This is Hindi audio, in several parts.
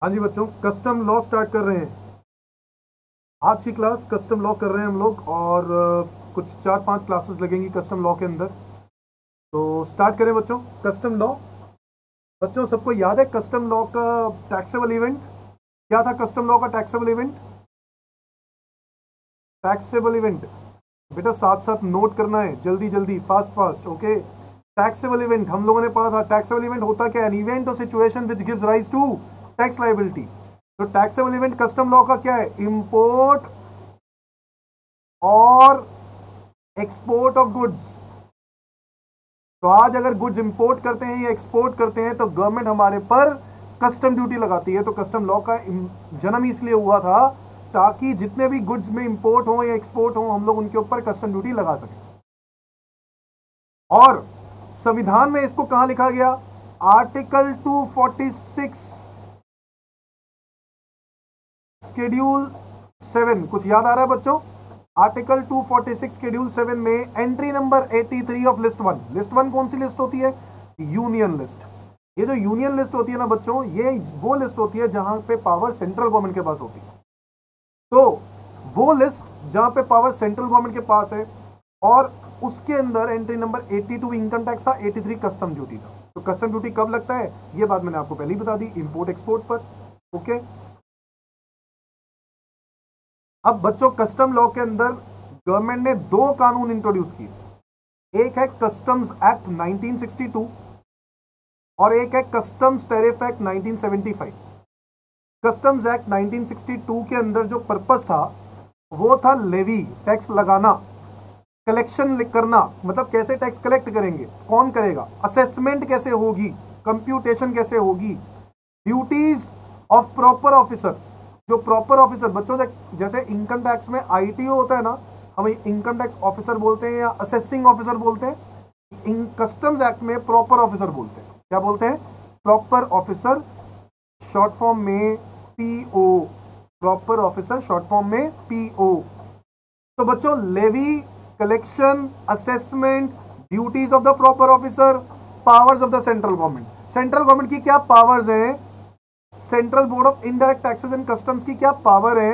हाँ जी बच्चों, कस्टम लॉ स्टार्ट कर रहे हैं। आज की क्लास कस्टम लॉ कर रहे हैं हम लोग और कुछ 4-5 क्लासेस लगेंगी कस्टम लॉ के अंदर। तो स्टार्ट करें बच्चों। कस्टम लॉ, बच्चों सबको याद है कस्टम लॉ का टैक्सेबल इवेंट क्या था? कस्टम लॉ का टैक्सेबल इवेंट, टैक्सेबल इवेंट बेटा साथ साथ नोट करना है, जल्दी जल्दी, fast fast. Okay, taxable event हम लोगों ने पढ़ा था। टैक्सेबल इवेंट होता क्या है? एन इवेंट और situation which gives rise to tax liability. तो टैक्सेबल इवेंट कस्टम लॉ का क्या है? इंपोर्ट और एक्सपोर्ट ऑफ गुड्स। तो आज अगर गुड्स इंपोर्ट करते हैं या एक्सपोर्ट करते हैं तो गवर्नमेंट हमारे पर कस्टम ड्यूटी लगाती है। तो कस्टम लॉ का जन्म इसलिए हुआ था ताकि जितने भी गुड्स में इंपोर्ट हो या एक्सपोर्ट हो हम लोग उनके ऊपर कस्टम ड्यूटी लगा सकें। और संविधान में इसको कहां लिखा गया? Article 246 schedule 7। कुछ याद आ रहा है बच्चों? आर्टिकल 246 शेड्यूल 7 में entry number 83 of list 1। List 1 कौन सी लिस्ट होती है? Union list. ये जो यूनियन लिस्ट होती है ना बच्चों, ये वो लिस्ट होती है जहां पे पावर सेंट्रल गवर्नमेंट के पास होती है। तो वो लिस्ट जहां पे पावर सेंट्रल गवर्नमेंट के पास है, और उसके अंदर एंट्री नंबर 82 इनकम टैक्स था, 83 कस्टम ड्यूटी था। तो कस्टम ड्यूटी कब लगता है ये बात मैंने आपको पहले ही बता दी, इंपोर्ट एक्सपोर्ट पर। ओके, अब बच्चों कस्टम लॉ के अंदर गवर्नमेंट ने 2 कानून इंट्रोड्यूस किए। एक है कस्टम्स एक्ट 1962 और एक है customs tariff act 1975। Customs act 1962 के अंदर जो पर्पस था वो था लेवी, टैक्स लगाना, कलेक्शन करना, मतलब कैसे टैक्स कलेक्ट करेंगे, कौन करेगा, असेसमेंट कैसे होगी, कंप्यूटेशन कैसे होगी, ड्यूटीज ऑफ प्रॉपर ऑफिसर। जो प्रॉपर ऑफिसर बच्चों, जैसे इनकम टैक्स में आईटीओ होता है ना, हम इनकम टैक्स ऑफिसर बोलते हैं या असेसिंग ऑफिसर बोलते हैं। इन कस्टम्स एक्ट में प्रॉपर ऑफिसर बोलते हैं। क्या बोलते हैं? प्रॉपर ऑफिसर, शॉर्ट फॉर्म में PO. Proper officer short form में पीओ। तो बच्चों levy, collection, assessment, duties of the proper officer, powers of the central government. Central government की क्या पावर्स हैं? Central board of indirect taxes and customs की क्या पावर है?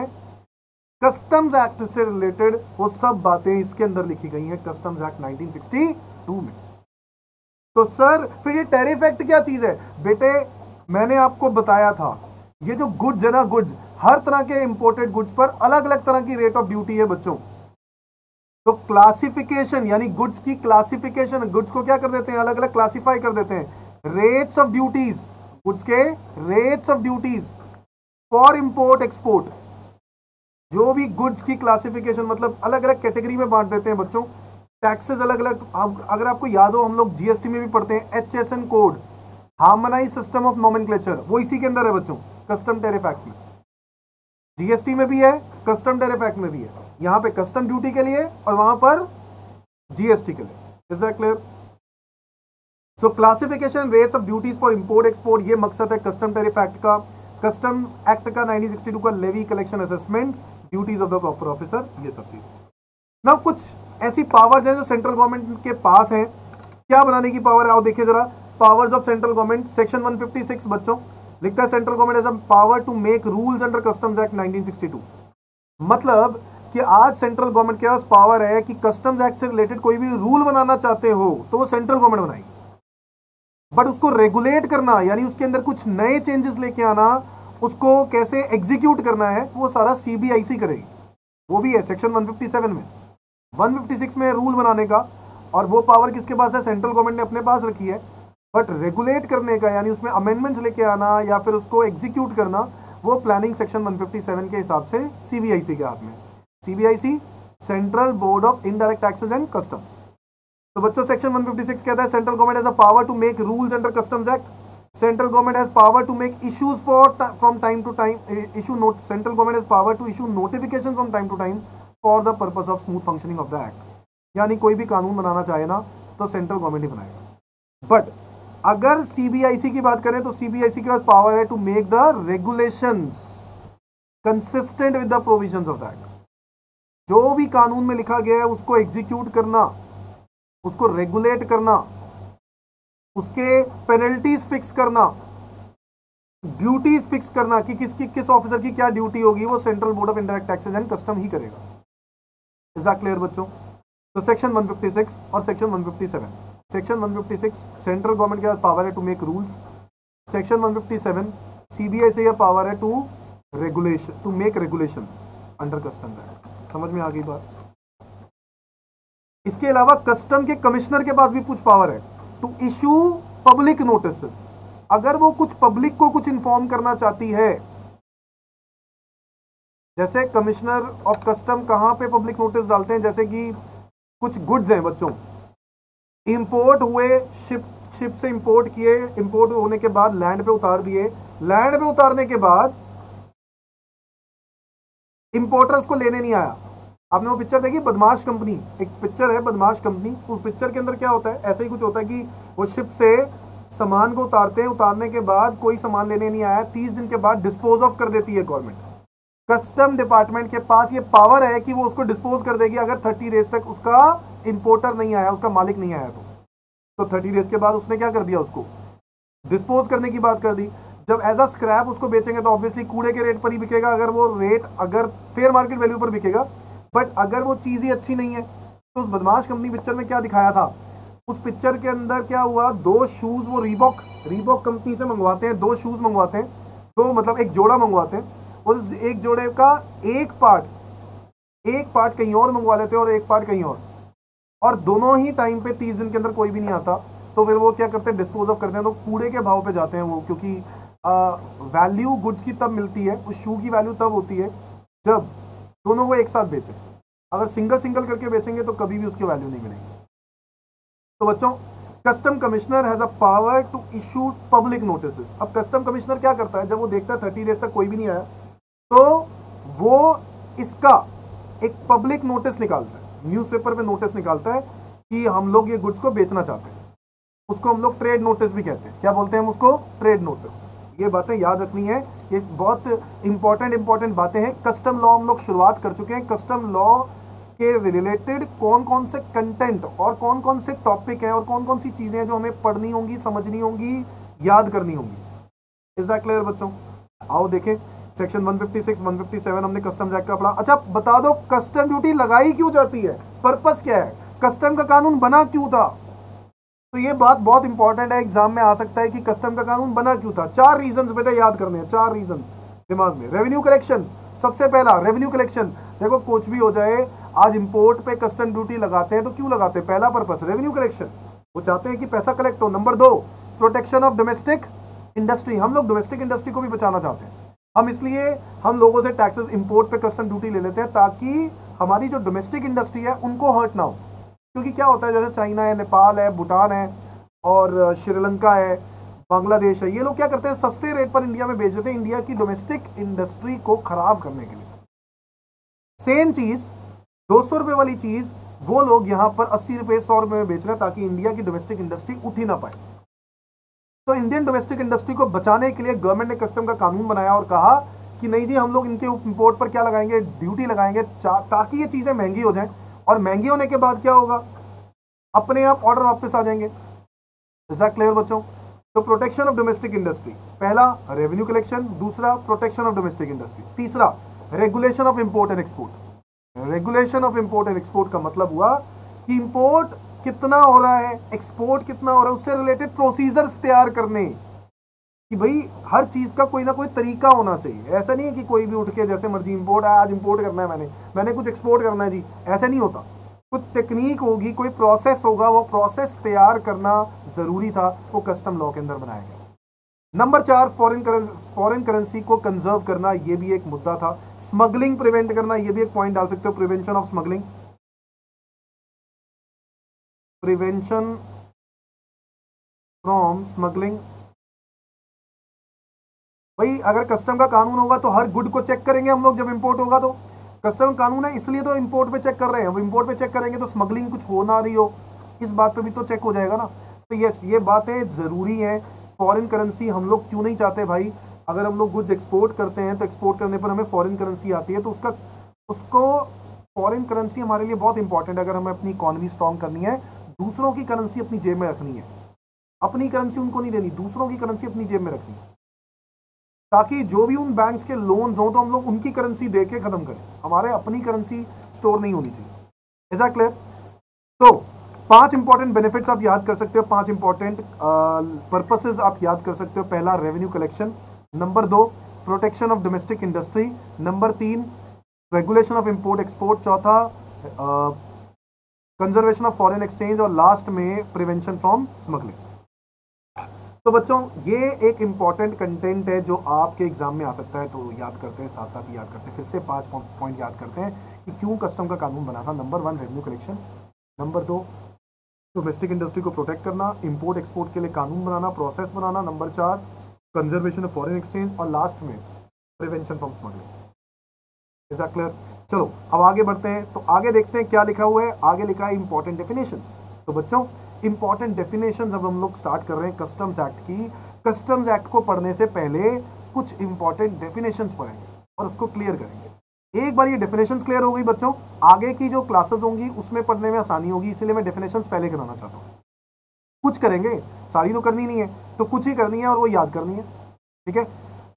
कस्टम्स एक्ट से रिलेटेड वो सब बातें इसके अंदर लिखी गई हैं कस्टम्स एक्ट 1962 में। तो सर फिर ये टैरिफ एक्ट क्या चीज है? बेटे मैंने आपको बताया था, ये जो गुड्स है ना, गुड्स, हर तरह के इंपोर्टेड गुड्स पर अलग अलग तरह की रेट ऑफ ड्यूटी है बच्चों। तो क्लासिफिकेशन यानी गुड्स की क्लासिफिकेशन, गुड्स को क्या कर देते हैं? अलग अलग क्लासिफाई कर देते हैं। रेट्स ऑफ ड्यूटीज, गुड्स के rates of duties for import export. जो भी गुड्स की क्लासिफिकेशन मतलब अलग अलग कैटेगरी में बांट देते हैं बच्चों। टैक्सेस अलग अलग, अगर आपको याद हो हम लोग जीएसटी में भी पढ़ते हैं HSN code, harmonise system of nomenclature, वो इसी के अंदर है बच्चों, कस्टम टैरिफ एक्ट में। जीएसटी में भी है, कस्टम टैरिफ एक्ट में भी है। यहां पे कस्टम ड्यूटी के लिए और वहां पर जीएसटी के लिए। Is that clear? So classification rates of duties for import export, ये मकसद है कस्टम टैरिफ एक्ट का, कस्टम्स एक्ट का 1962 का, levy, collection, assessment, duties of the proper officer, ये सब चीज। ना कुछ ऐसी पावर्स हैं जो सेंट्रल गवर्नमेंट के पास हैं। क्या बनाने की पावर है? आओ देखिए जरा। Powers of central government, section 156 बच्चों लिखता है central government has a power to make rules under customs act 1962। मतलब कि आज सेंट्रल गवर्नमेंट के पास पावर है कि कस्टम्स एक्ट से रिलेटेड कोई भी रूल बनाना चाहते हो तो वो सेंट्रल गवर्नमेंट बनाएगी, बट उसको रेगुलेट करना यानी उसके अंदर कुछ नए चेंजेस लेके आना, उसको कैसे एग्जीक्यूट करना है, वो सारा सीबीआईसी करेगी। वो भी है सेक्शन 157 में। 156 में रूल बनाने का, और वो पावर किसके पास है? सेंट्रल गवर्नमेंट ने अपने पास रखी है। बट रेगुलेट करने का यानी उसमें अमेंडमेंट्स लेके आना या फिर उसको एग्जीक्यूट करना, वो प्लानिंग सेक्शन 157 के हिसाब से सीबीआईसी के हाथ में। CBIC central board of indirect taxes and customs. तो बच्चों सेक्शन 156 कहता है central government has a power to make rules under customs act. Central government has power to make issues from time to time, issue note, central government has power to issue notification from time to time for the purpose of smooth functioning of the act. यानी कोई भी कानून बनाना चाहे ना तो सेंट्रल गवर्नमेंट ही बनाएगा। बट अगर सीबीआईसी की बात करें तो सीबीआईसी के पास पावर है to make the regulations consistent with the provisions of the act. जो भी कानून में लिखा गया है उसको एग्जीक्यूट करना, उसको रेगुलेट करना, उसके पेनल्टीज फिक्स करना, ड्यूटीज फिक्स करना कि किस ऑफिसर की क्या ड्यूटी होगी, वो central board of indirect taxes and custom ही करेगा। इज दैट क्लियर बच्चों? तो सेक्शन 156 और सेक्शन 157। सेक्शन 156 सेंट्रल गवर्नमेंट के पास पावर है to make rules. Section 157 CBI से यह पावर है to make regulations under customs act. समझ में आ गई बात? इसके अलावा कस्टम के कमिश्नर के पास भी कुछ पावर है टू इशू पब्लिक नोटिस। अगर वो कुछ पब्लिक को कुछ इंफॉर्म करना चाहती है, जैसे कमिश्नर ऑफ कस्टम कहां पे पब्लिक नोटिस डालते हैं, जैसे कि कुछ गुड्स हैं बच्चों, इंपोर्ट हुए, शिप से इंपोर्ट किए, इंपोर्ट होने के बाद लैंड पे उतार दिए, लैंड पे उतारने के बाद इंपोर्टर उसको लेने नहीं आया। आपने वो पिक्चर देखी बदमाश कंपनी, एक पिक्चर है बदमाश कंपनी, उस पिक्चर के अंदर क्या होता है, ऐसा ही कुछ होता है कि वो शिप से सामान को उतारते हैं, उतारने के बाद कोई सामान लेने नहीं आया, 30 दिन के बाद डिस्पोज ऑफ कर देती है गवर्नमेंट। कस्टम डिपार्टमेंट के पास ये पावर है कि वो उसको डिस्पोज कर देगी अगर 30 डेज तक उसका इंपोर्टर नहीं आया, उसका मालिक नहीं आया तो 30 डेज के बाद उसने क्या कर दिया, उसको डिस्पोज करने की बात कर दी। जब एज अ स्क्रैप उसको बेचेंगे तो ऑब्वियसली कूड़े के रेट पर ही बिकेगा, अगर वो रेट अगर फेयर मार्केट वैल्यू पर बिकेगा। बट अगर वो चीज़ ही अच्छी नहीं है तो उस बदमाश कंपनी पिक्चर में क्या दिखाया था, उस पिक्चर के अंदर क्या हुआ, 2 शूज़ वो रीबॉक कंपनी से मंगवाते हैं, 2 शूज़ मंगवाते हैं, तो मतलब एक जोड़ा मंगवाते हैं, उस एक जोड़े का एक पार्ट कहीं और मंगवा लेते हैं और एक पार्ट कहीं और दोनों ही टाइम पे 30 दिन के अंदर कोई भी नहीं आता, तो फिर वो क्या करते हैं, डिस्पोज ऑफ करते हैं, तो कूड़े के भाव पे जाते हैं वो, क्योंकि वैल्यू गुड्स की तब मिलती है, उस शू की वैल्यू तब होती है जब दोनों को एक साथ बेचें। अगर सिंगल करके बेचेंगे तो कभी भी उसकी वैल्यू नहीं मिलेगी। तो बच्चों, custom commissioner has a power to issue public notice. अब कस्टम कमिश्नर क्या करता है, जब वो देखता है 30 डेज तक कोई भी नहीं आया, तो वो इसका एक पब्लिक नोटिस निकालता है, न्यूज़पेपर पे नोटिस निकालता है कि हम लोग ये गुड्स को बेचना चाहते हैं। उसको हम लोग ट्रेड नोटिस भी कहते हैं। क्या बोलते हैं हम उसको? Trade notice. ये बातें याद रखनी है, ये बहुत इंपॉर्टेंट बातें हैं। कस्टम लॉ हम लोग शुरुआत कर चुके हैं। कस्टम लॉ के रिलेटेड कौन कौन से कंटेंट और कौन कौन से टॉपिक हैं और कौन कौन सी चीज़ें हैं जो हमें पढ़नी होंगी, समझनी होंगी, याद करनी होंगी। इज दैट क्लियर बच्चों? आओ देखें, सेक्शन 156, 157 हमने कस्टम्स एक्ट का पढ़ा। अच्छा बता दो, कस्टम ड्यूटी लगाई क्यों जाती है, पर्पस क्या है, कस्टम का कानून बना क्यों था? तो ये बात बहुत इंपॉर्टेंट है, एग्जाम में आ सकता है कि कस्टम का कानून बना क्यों था। 4 रीजंस बेटा याद करने हैं, 4 रीजंस दिमाग में। रेवेन्यू कलेक्शन, सबसे पहला रेवेन्यू कलेक्शन। देखो कुछ भी हो जाए, आज इंपोर्ट पे कस्टम ड्यूटी लगाते हैं तो क्यों लगाते हैं? पहला पर्पस रेवेन्यू कलेक्शन, वो चाहते हैं कि पैसा कलेक्ट हो। Number 2, protection of domestic industry. हम लोग डोमेस्टिक इंडस्ट्री को भी बचाना चाहते हैं, हम इसलिए हम लोगों से टैक्सेस इंपोर्ट पे कस्टम ड्यूटी ले लेते हैं ताकि हमारी जो डोमेस्टिक इंडस्ट्री है उनको हर्ट ना हो। क्योंकि क्या होता है, जैसे चाइना है, नेपाल है, भूटान है और श्रीलंका है, बांग्लादेश है, ये लोग क्या करते हैं, सस्ते रेट पर इंडिया में बेच देते हैं इंडिया की डोमेस्टिक इंडस्ट्री को खराब करने के लिए। सेम चीज 200 रुपए वाली चीज वो लोग यहां पर 80 रुपए 100 रुपए में बेच रहे हैं ताकि इंडिया की डोमेस्टिक इंडस्ट्री उठ ही ना पाए। तो इंडियन डोमेस्टिक इंडस्ट्री को बचाने के लिए गवर्नमेंट ने कस्टम का कानून बनाया और कहा कि नहीं जी, हम लोग इनके इंपोर्ट पर क्या लगाएंगे, ड्यूटी लगाएंगे ताकि ये चीजें महंगी हो जाएं, और महंगी होने के बाद क्या होगा, अपने आप ऑर्डर वापस आ जाएंगे। इज दैट क्लियर बच्चों? तो प्रोटेक्शन ऑफ डोमेस्टिक इंडस्ट्री, पहला रेवेन्यू कलेक्शन, दूसरा प्रोटेक्शन ऑफ डोमेस्टिक इंडस्ट्री, तीसरा regulation of import and export. Regulation of import and export का मतलब हुआ कि इंपोर्ट कितना हो रहा है, एक्सपोर्ट कितना हो रहा है, उससे रिलेटेड प्रोसीजर्स तैयार करने कि भाई हर चीज का कोई ना कोई तरीका होना चाहिए। ऐसा नहीं है कि कोई भी उठ के जैसे मर्जी इंपोर्ट है, आज इंपोर्ट करना है, मैंने कुछ एक्सपोर्ट करना है जी, ऐसा नहीं होता। कुछ टेक्निक होगी, कोई प्रोसेस होगा, वो प्रोसेस तैयार करना जरूरी था, वो कस्टम लॉ के अंदर बनाया गया। नंबर 4, फॉरेन करेंसी को कंजर्व करना, ये भी एक मुद्दा था। स्मगलिंग प्रिवेंट करना, ये भी एक पॉइंट डाल सकते हो, prevention of smuggling, prevention from smuggling. भाई अगर कस्टम का कानून होगा तो हर गुड को चेक करेंगे हम लोग जब इंपोर्ट होगा, तो कस्टम कानून है इसलिए तो इंपोर्ट पे चेक कर रहे हैं। अब इंपोर्ट पे चेक करेंगे तो स्मगलिंग कुछ हो ना रही हो, इस बात पे भी तो चेक हो जाएगा ना। तो यस, ये बातें ज़रूरी हैं। फॉरेन करेंसी हम लोग क्यों नहीं चाहते भाई? अगर हम लोग गुड्स एक्सपोर्ट करते हैं तो एक्सपोर्ट करने पर हमें फॉरेन करेंसी आती है, तो उसको फॉरेन करेंसी हमारे लिए बहुत इंपॉर्टेंट है। अगर हमें अपनी इकॉनमी स्ट्रॉन्ग करनी है, दूसरों की करेंसी अपनी जेब में रखनी है, अपनी करेंसी उनको नहीं देनी, दूसरों की करेंसी अपनी जेब में रखनी है। ताकि जो भी उन बैंक्स के लोन्स हो तो हम लोग उनकी करेंसी दे के खत्म करें, हमारे अपनी करेंसी स्टोर नहीं होनी चाहिए। Is that clear? तो 5 इंपॉर्टेंट बेनिफिट्स आप याद कर सकते हो, 5 इंपॉर्टेंट पर्पसेस आप याद कर सकते हो। पहला, revenue collection. Number 2, protection of domestic industry. Number 3, regulation of import export. चौथा, कंजर्वेशन ऑफ फॉरेन एक्सचेंज। और लास्ट में प्रिवेंशन फ्रॉम स्मगलिंग। तो बच्चों ये एक इंपॉर्टेंट कंटेंट है जो आपके एग्जाम में आ सकता है, तो याद करते हैं, साथ साथ ही याद करते हैं। फिर से 5 पॉइंट याद करते हैं कि क्यों कस्टम का कानून बना था। Number 1, revenue collection. Number 2, domestic industry को प्रोटेक्ट करना, इंपोर्ट एक्सपोर्ट के लिए कानून बनाना, प्रोसेस बनाना। Number 4, conservation of foreign exchange. और लास्ट में prevention from smuggling. Is that clear? चलो अब आगे बढ़ते हैं। तो आगे देखते हैं क्या लिखा हुआ है। आगे लिखा है इंपॉर्टेंट डेफिनेशंस। तो बच्चों इंपॉर्टेंट डेफिनेशंस अब हम लोग स्टार्ट कर रहे हैं कस्टम्स एक्ट की। कस्टम्स एक्ट को पढ़ने से पहले कुछ इंपॉर्टेंट डेफिनेशंस पढ़ेंगे और उसको क्लियर करेंगे। एक बार ये डेफिनेशंस क्लियर हो गई बच्चों, आगे की जो क्लासेस होंगी उसमें पढ़ने में आसानी होगी, इसीलिए मैं डेफिनेशंस पहले कराना चाहता हूँ। कुछ करेंगे, सारी तो करनी नहीं है, तो कुछ ही करनी है और वो याद करनी है। ठीक है?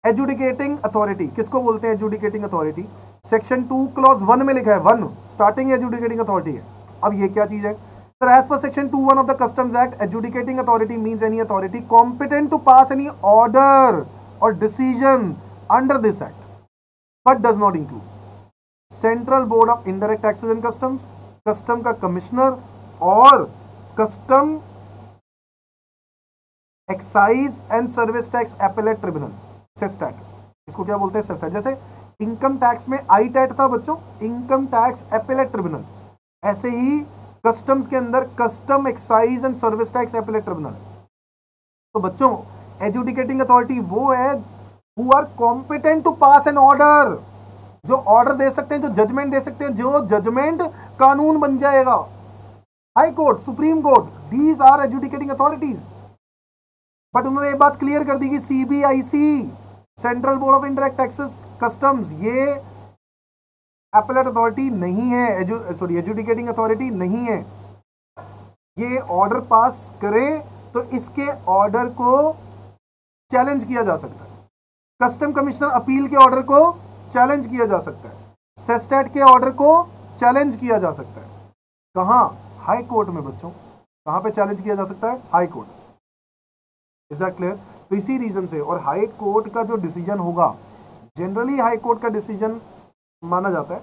एजुडिकेटिंग अथॉरिटी किसको बोलते हैं? एजुडिकेटिंग अथॉरिटी सेक्शन 2 क्लॉज 1 में लिखा है। 1 स्टार्टिंग एजुडिकेटिंग अथॉरिटी है। अब ये क्या चीज है? Sir as per section 2(1) of the Customs Act, adjudicating authority means any authority competent to pass any order or decision under this act, but does not include Central Board of Indirect Taxes and Customs, custom का कमिश्नर और custom excise and service tax appellate tribunal, CESTAT. इसको क्या बोलते हैं? सेस्टैट। जैसे इनकम टैक्स में आईटैट था बच्चों, इनकम टैक्स एपेलेट ट्रिब्यूनल, ऐसे ही कस्टम्स के अंदर custom excise and service tax appellate tribunal. तो बच्चों एजुडिकेटिंग अथॉरिटी वो है who are competent to pass an order, जो ऑर्डर दे सकते हैं, जो जजमेंट दे सकते हैं, जो जजमेंट कानून बन जाएगा। High court, supreme court, these are adjudicating authorities. But उन्होंने ये बात क्लियर कर दी कि CBIC, central board of indirect taxes, customs, ये एपेलेट अथॉरिटी नहीं है, एजुडिकेटिंग अथॉरिटी नहीं है। ये ऑर्डर पास करे तो इसके ऑर्डर को चैलेंज किया जा सकता है। कस्टम कमिश्नर अपील के ऑर्डर को चैलेंज किया जा सकता है, सेस्टैट के ऑर्डर को चैलेंज किया जा सकता है। कहां? हाई कोर्ट में बच्चों। कहां पे चैलेंज किया जा सकता है? High court. Is that clear? तो इसी रीजन से, और हाई कोर्ट का जो डिसीजन होगा, जनरली हाई कोर्ट का डिसीजन माना जाता है,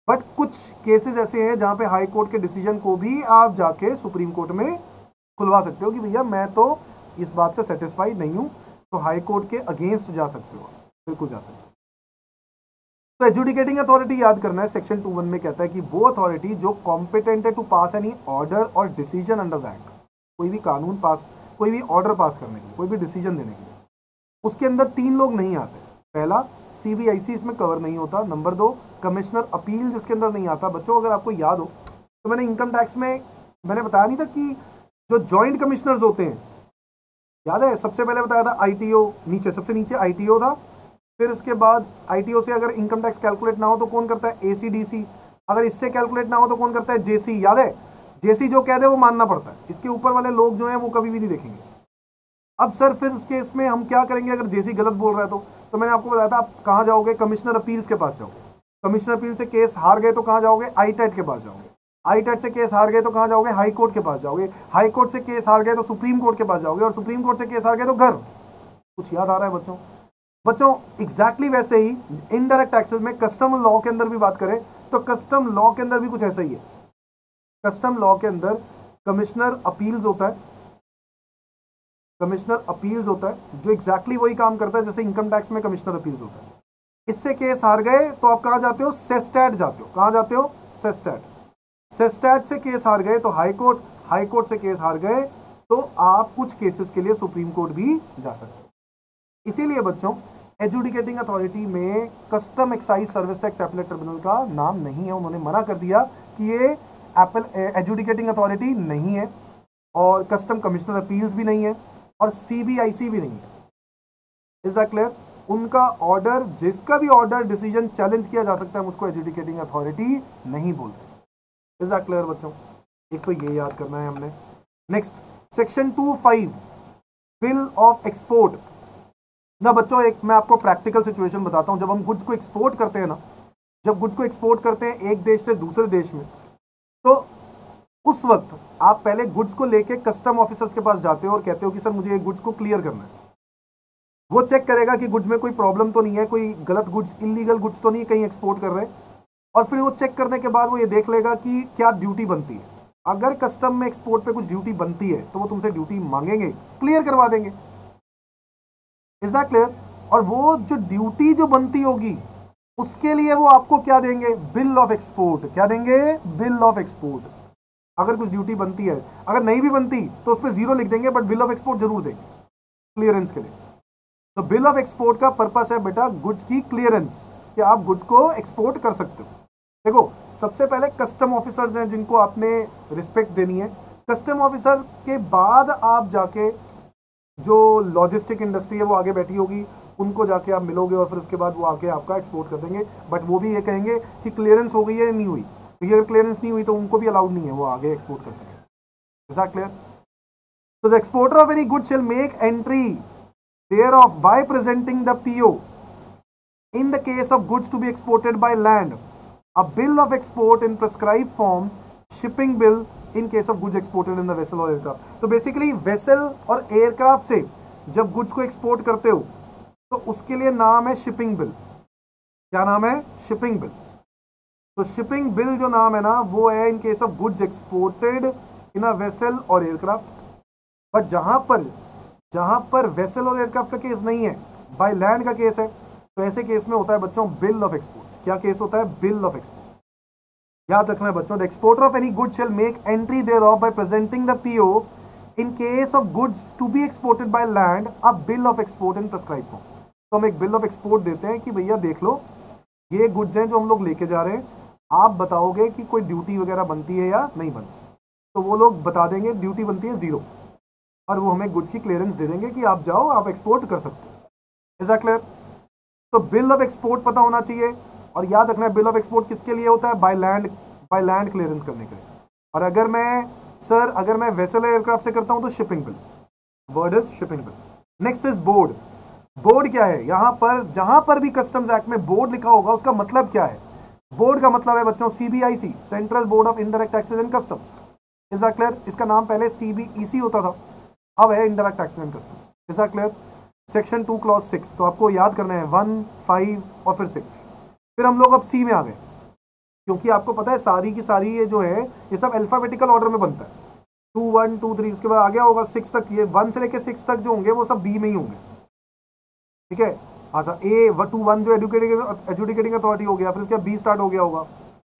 बट कुछ केसेस ऐसे हैं जहां पे हाई कोर्ट के डिसीजन को भी आप जाके सुप्रीम कोर्ट में खुलवा सकते हो कि भैया मैं तो इस बात से सेटिस्फाइड नहीं हूं, तो हाई कोर्ट के अगेंस्ट जा सकते हो, बिल्कुल जा सकते हो। तो एजुडिकेटिंग अथॉरिटी याद करना है, सेक्शन 2(1) में कहता है कि वो अथॉरिटी जो कॉम्पिटेंट है टू पास एनी ऑर्डर और डिसीजन अंडर द एक्ट, कोई भी कानून पास, कोई भी ऑर्डर पास करने के लिए, कोई भी डिसीजन देने के लिए, उसके अंदर 3 लोग नहीं आते। पहला, सीबीआईसी इसमें कवर नहीं होता। नंबर 2, कमिश्नर अपील जिसके अंदर नहीं आता। बच्चों अगर आपको याद हो तो मैंने इनकम टैक्स में मैंने बताया नहीं था कि जो जॉइंट कमिश्नर्स होते हैं, याद है? सबसे पहले बताया था आईटीओ, नीचे सबसे नीचे आईटीओ था, फिर उसके बाद आईटीओ से अगर इनकम टैक्स कैलकुलेट ना हो तो कौन करता है? एसीडीसी। अगर इससे कैलकुलेट ना हो तो कौन करता है? जेसी। याद है? जेसी जो कह दे वो मानना पड़ता है, इसके ऊपर वाले लोग जो हैं वो कभी भी नहीं देखेंगे। अब सर फिर उसके इसमें हम क्या करेंगे अगर जेसी गलत बोल रहा है तो मैंने आपको बताया था आप कहाँ जाओगे? कमिश्नर अपील्स के पास जाओगे। कमिश्नर अपील से केस हार गए तो कहाँ जाओगे? आईटैट के पास जाओगे। आईटैट से केस हार गए तो कहाँ जाओगे? हाई कोर्ट के पास जाओगे। हाई कोर्ट से केस हार गए तो सुप्रीम कोर्ट के पास जाओगे, और सुप्रीम कोर्ट से केस हार गए तो घर। कुछ याद आ रहा है बच्चों? बच्चों एग्जैक्टली वैसे ही इनडायरेक्ट टैक्सेस में कस्टम लॉ के अंदर भी बात करें तो कस्टम लॉ के अंदर भी कुछ ऐसा ही है। कस्टम लॉ के अंदर कमिश्नर अपील्स होता है, कमिश्नर अपील्स होता है जो एग्जैक्टली वही काम करता है जैसे इनकम टैक्स में कमिश्नर अपील्स होता है। इससे केस हार गए तो आप कहाँ जाते हो? सेस्टैट जाते हो। कहाँ जाते हो? सेस्टैट। सेस्टैट से केस हार गए तो हाई कोर्ट, हाई कोर्ट से केस हार गए तो आप कुछ केसेस के लिए सुप्रीम कोर्ट भी जा सकते हो। इसीलिए बच्चों एजुडिकेटिंग अथॉरिटी में custom excise service tax appellate tribunal का नाम नहीं है। उन्होंने मना कर दिया कि ये एजुडिकेटिंग अथॉरिटी नहीं है, और कस्टम कमिश्नर अपील्स भी नहीं है, और सीबीआईसी भी नहीं है। Is that clear? उनका ऑर्डर, जिसका भी ऑर्डर डिसीजन चैलेंज किया जा सकता है, उसको एजुडिकेटिंग अथॉरिटी नहीं बोलते। इज दैट क्लियर बच्चों? एक तो ये याद करना है हमने। Next, section 2(5) bill of export. ना बच्चों, एक मैं आपको प्रैक्टिकल सिचुएशन बताता हूं। जब हम गुड्स को एक्सपोर्ट करते हैं ना, जब गुड्स को एक्सपोर्ट करते हैं एक देश से दूसरे देश में, तो उस वक्त आप पहले गुड्स को लेके कस्टम ऑफिसर्स के पास जाते हो और कहते हो कि सर मुझे ये गुड्स को क्लियर करना है। वो चेक करेगा कि गुड्स में कोई प्रॉब्लम तो नहीं है, कोई गलत गुड्स, इलीगल गुड्स तो नहीं कहीं एक्सपोर्ट कर रहे हैं। और फिर वो चेक करने के बाद वो ये देख लेगा कि क्या ड्यूटी बनती है। अगर कस्टम में एक्सपोर्ट पे कुछ ड्यूटी बनती है तो वो तुमसे ड्यूटी मांगेंगे, क्लियर करवा देंगे। Is that clear? और वो जो ड्यूटी जो बनती होगी उसके लिए वो आपको क्या देंगे? Bill of export. क्या देंगे? Bill of export. अगर कुछ ड्यूटी बनती है, अगर नहीं भी बनती तो उस पर 0 लिख देंगे, बट बिल ऑफ एक्सपोर्ट जरूर देंगे क्लियरेंस के लिए। तो बिल ऑफ एक्सपोर्ट का पर्पस है बेटा गुड्स की क्लियरेंस, कि आप गुड्स को एक्सपोर्ट कर सकते हो। देखो, सबसे पहले कस्टम ऑफिसर्स हैं जिनको आपने रिस्पेक्ट देनी है। कस्टम ऑफिसर के बाद आप जाके जो लॉजिस्टिक इंडस्ट्री है वो आगे बैठी होगी, उनको जाके आप मिलोगे और फिर उसके बाद वो आके आपका एक्सपोर्ट कर देंगे। बट वो भी ये कहेंगे कि क्लियरेंस हो गई है या नहीं हुई। तो अगर क्लियरेंस नहीं हुई तो उनको भी अलाउड नहीं है वो आगे एक्सपोर्ट कर सके। Is that clear? तो the exporter of any good shall make entry thereof by presenting the PO in the case of goods to be exported by land, a bill of export in prescribed form, shipping bill in case of goods exported in the vessel or aircraft। तो बेसिकली वेसल और एयरक्राफ्ट से जब गुड्स को एक्सपोर्ट करते हो तो उसके लिए नाम है शिपिंग बिल। क्या नाम है? Shipping bill. तो शिपिंग बिल जो नाम है ना वो है इन case of goods exported in a vessel और एयरक्राफ्ट। बट जहां पर वेसल और एयरक्राफ्ट का केस नहीं है, बाय लैंड का केस है, तो ऐसे केस में होता है बच्चों बिल ऑफ एक्सपोर्ट्स। क्या केस होता है? Bill of exports. याद रखना है बच्चों, the exporter of any good shall make entry thereof by presenting the PO in case of goods to be exported by land, a bill of export in prescribed form. तो हम एक बिल ऑफ एक्सपोर्ट देते हैं कि भैया देख लो ये गुड्स हैं जो हम लोग लेके जा रहे हैं, आप बताओगे कि कोई ड्यूटी वगैरह बनती है या नहीं बनती। तो वो लोग बता देंगे ड्यूटी बनती है 0, और वो हमें गुड्स की क्लियरेंस दे देंगे कि आप जाओ, आप एक्सपोर्ट कर सकते हो। Is that clear? तो बिल ऑफ एक्सपोर्ट पता होना चाहिए। और याद रखना है बिल ऑफ एक्सपोर्ट किसके लिए होता है? बाय लैंड क्लियरेंस करने के लिए। और अगर मैं वेसल एयरक्राफ्ट से करता हूं तो shipping bill. Word is shipping bill. Next is board. Board क्या है? यहां पर जहां पर भी कस्टम्स एक्ट में बोर्ड लिखा होगा उसका मतलब क्या है? बोर्ड का मतलब है बच्चों CBIC, central board of indirect taxes and customs. Is that clear? इसका नाम पहले CBEC होता था, अब है indirect taxes and custom. Is that clear? Section 2 clause 6। तो आपको याद करना है 1, 5 और फिर 6। फिर हम लोग अब C में आ गए, क्योंकि आपको पता है सारी की सारी ये जो है ये सब अल्फाबेटिकल ऑर्डर में बनता है। 2, 1, 2, 3, उसके बाद आ गया होगा 6 तक। ये 1 से लेकर 6 तक जो होंगे वो सब B में ही होंगे। ठीक है? अच्छा, A 1 जो एजुकेटिंग अथॉरिटी हो गया, फिर उसके बाद B स्टार्ट हो गया होगा,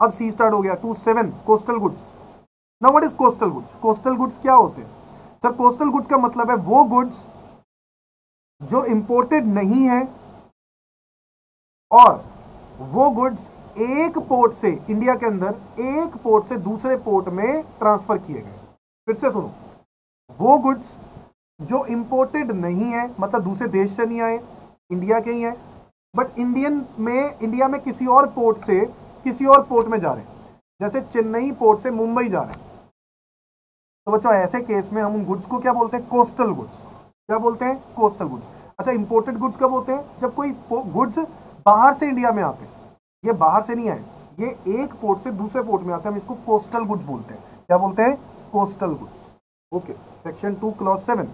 अब C स्टार्ट हो गया। 2, 7 coastal goods. Now what is coastal goods? Coastal goods क्या होते हैं सर? कोस्टल गुड्स का मतलब है वो गुड्स जो इंपोर्टेड नहीं है और वो गुड्स एक पोर्ट से, इंडिया के अंदर एक पोर्ट से दूसरे पोर्ट में ट्रांसफर किए गए। फिर से सुनो, वो गुड्स जो इंपोर्टेड नहीं है, मतलब दूसरे देश से नहीं आए, इंडिया के ही हैं, बट इंडिया में किसी और पोर्ट से किसी और पोर्ट में जा रहे हैं। जैसे चेन्नई पोर्ट से मुंबई जा रहे हैं, तो बच्चों ऐसे केस में हम उन गुड्स को क्या बोलते हैं? Coastal goods. क्या बोलते हैं? Coastal goods. अच्छा, इंपोर्टेड गुड्स कब होते हैं? जब कोई गुड्स बाहर से इंडिया में आते हैं। ये बाहर से नहीं आए, ये एक पोर्ट से दूसरे पोर्ट में आते हैं, हम इसको कोस्टल गुड्स बोलते हैं। क्या बोलते हैं? Coastal goods. Okay, section 2 clause 7।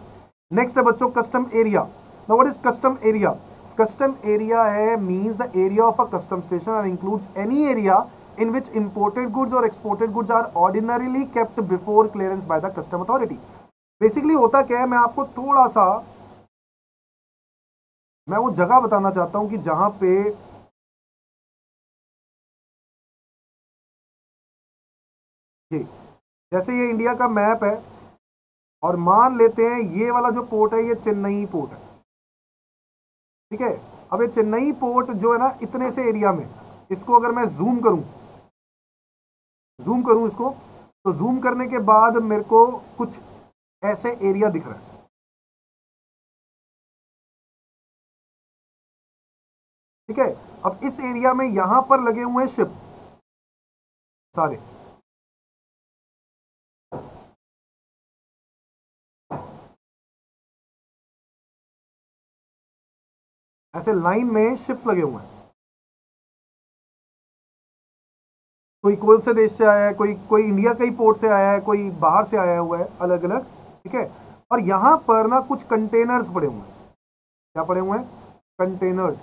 Next है बच्चों custom area. Now what is custom area? Custom area है means the area of a custom station and includes any area in which imported goods or exported goods are ordinarily kept before clearance by the custom authority। Basically होता क्या है, मैं आपको थोड़ा सा मैं वो जगह बताना चाहता हूं कि जहां पे ये, जैसे ये इंडिया का मैप है और मान लेते हैं ये वाला जो पोर्ट है ये चेन्नई पोर्ट है। ठीक है? अब ये चेन्नई पोर्ट जो है ना, इतने से एरिया में, इसको अगर मैं जूम करूं इसको, तो जूम करने के बाद मेरे को कुछ ऐसे एरिया दिख रहा है। ठीक है? अब इस एरिया में यहां पर लगे हुए हैं शिप सारे, ऐसे लाइन में शिप्स लगे हुए हैं, कोई कौन से देश से आया है, कोई कोई इंडिया का ही पोर्ट से आया है, कोई बाहर से आया हुआ है, अलग अलग, ठीक है। और यहां पर ना कुछ कंटेनर्स पड़े हुए हैं। क्या पड़े हुए हैं? कंटेनर्स।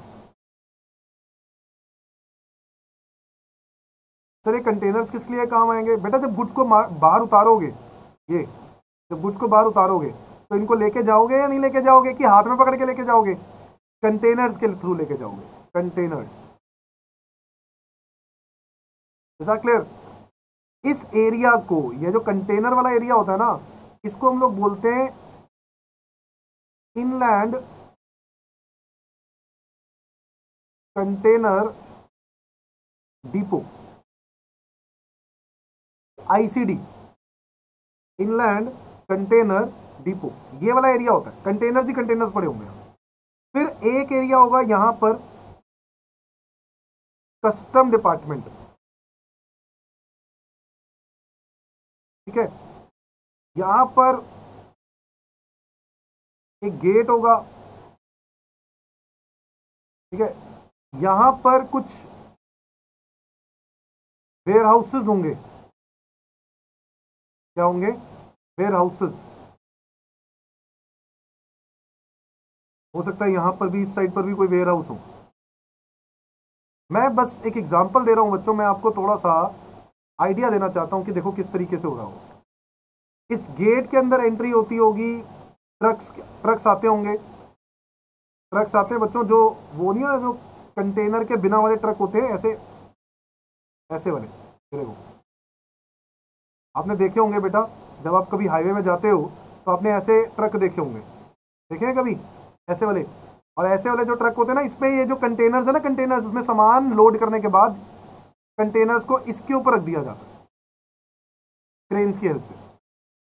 सर ये कंटेनर्स किस लिए काम आएंगे बेटा? जब गुड्स को बाहर उतारोगे, ये जब गुड्स को बाहर उतारोगे तो इनको लेके जाओगे या नहीं लेके जाओगे, कि हाथ में पकड़ के लेके जाओगे? कंटेनर्स के थ्रू लेके जाओगे, कंटेनर्स। क्लियर? इस एरिया को, ये जो कंटेनर वाला एरिया होता है ना, इसको हम लोग बोलते हैं inland container depot, ICD, inland container depot. ये वाला एरिया होता है, कंटेनर्स ही कंटेनर्स पड़े होंगे। फिर एक एरिया होगा यहां पर कस्टम डिपार्टमेंट, ठीक है। यहां पर एक गेट होगा, ठीक है। यहां पर कुछ वेयर हाउसेस होंगे। क्या होंगे? Warehouses. हो सकता है यहां पर भी, इस साइड पर भी कोई वेयर हाउस हो। मैं बस एक एग्जांपल दे रहा हूं बच्चों, मैं आपको थोड़ा सा आइडिया देना चाहता हूं कि देखो किस तरीके से हो रहा हो। इस गेट के अंदर एंट्री होती होगी, ट्रक्स आते होंगे, ट्रक्स आते हैं बच्चों, जो वो नहीं है जो कंटेनर के बिना वाले ट्रक होते हैं, ऐसे ऐसे वाले, देखो आपने देखे होंगे बेटा, जब आप कभी हाईवे में जाते हो तो आपने ऐसे ट्रक देखे होंगे, देखे हैं कभी ऐसे वाले? और ऐसे वाले जो ट्रक होते हैं ना, इसमें ये जो कंटेनर्स है ना, कंटेनर्स, उसमें सामान लोड करने के बाद कंटेनर्स को इसके ऊपर रख दिया जाता है क्रेन्स की हेल्प से,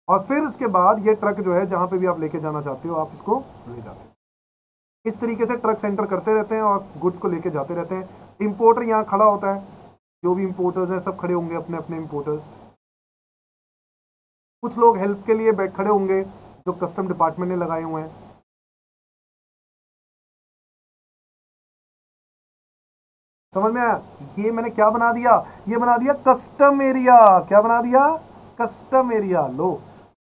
और फिर उसके बाद ये ट्रक जो है जहां पे भी आप लेके जाना चाहते हो आप इसको ले जाते हो। इस तरीके से ट्रक्स एंटर करते रहते हैं और गुड्स को लेके जाते रहते हैं। इंपोर्टर यहाँ खड़ा होता है, जो भी इंपोर्टर्स हैं सब खड़े होंगे, अपने अपने इंपोर्टर्स। कुछ लोग हेल्प के लिए बैठ खड़े होंगे जो कस्टम डिपार्टमेंट ने लगाए हुए हैं। समझ में आया? ये मैंने क्या बना दिया? ये बना दिया कस्टम एरिया। क्या बना दिया? Custom area. लो,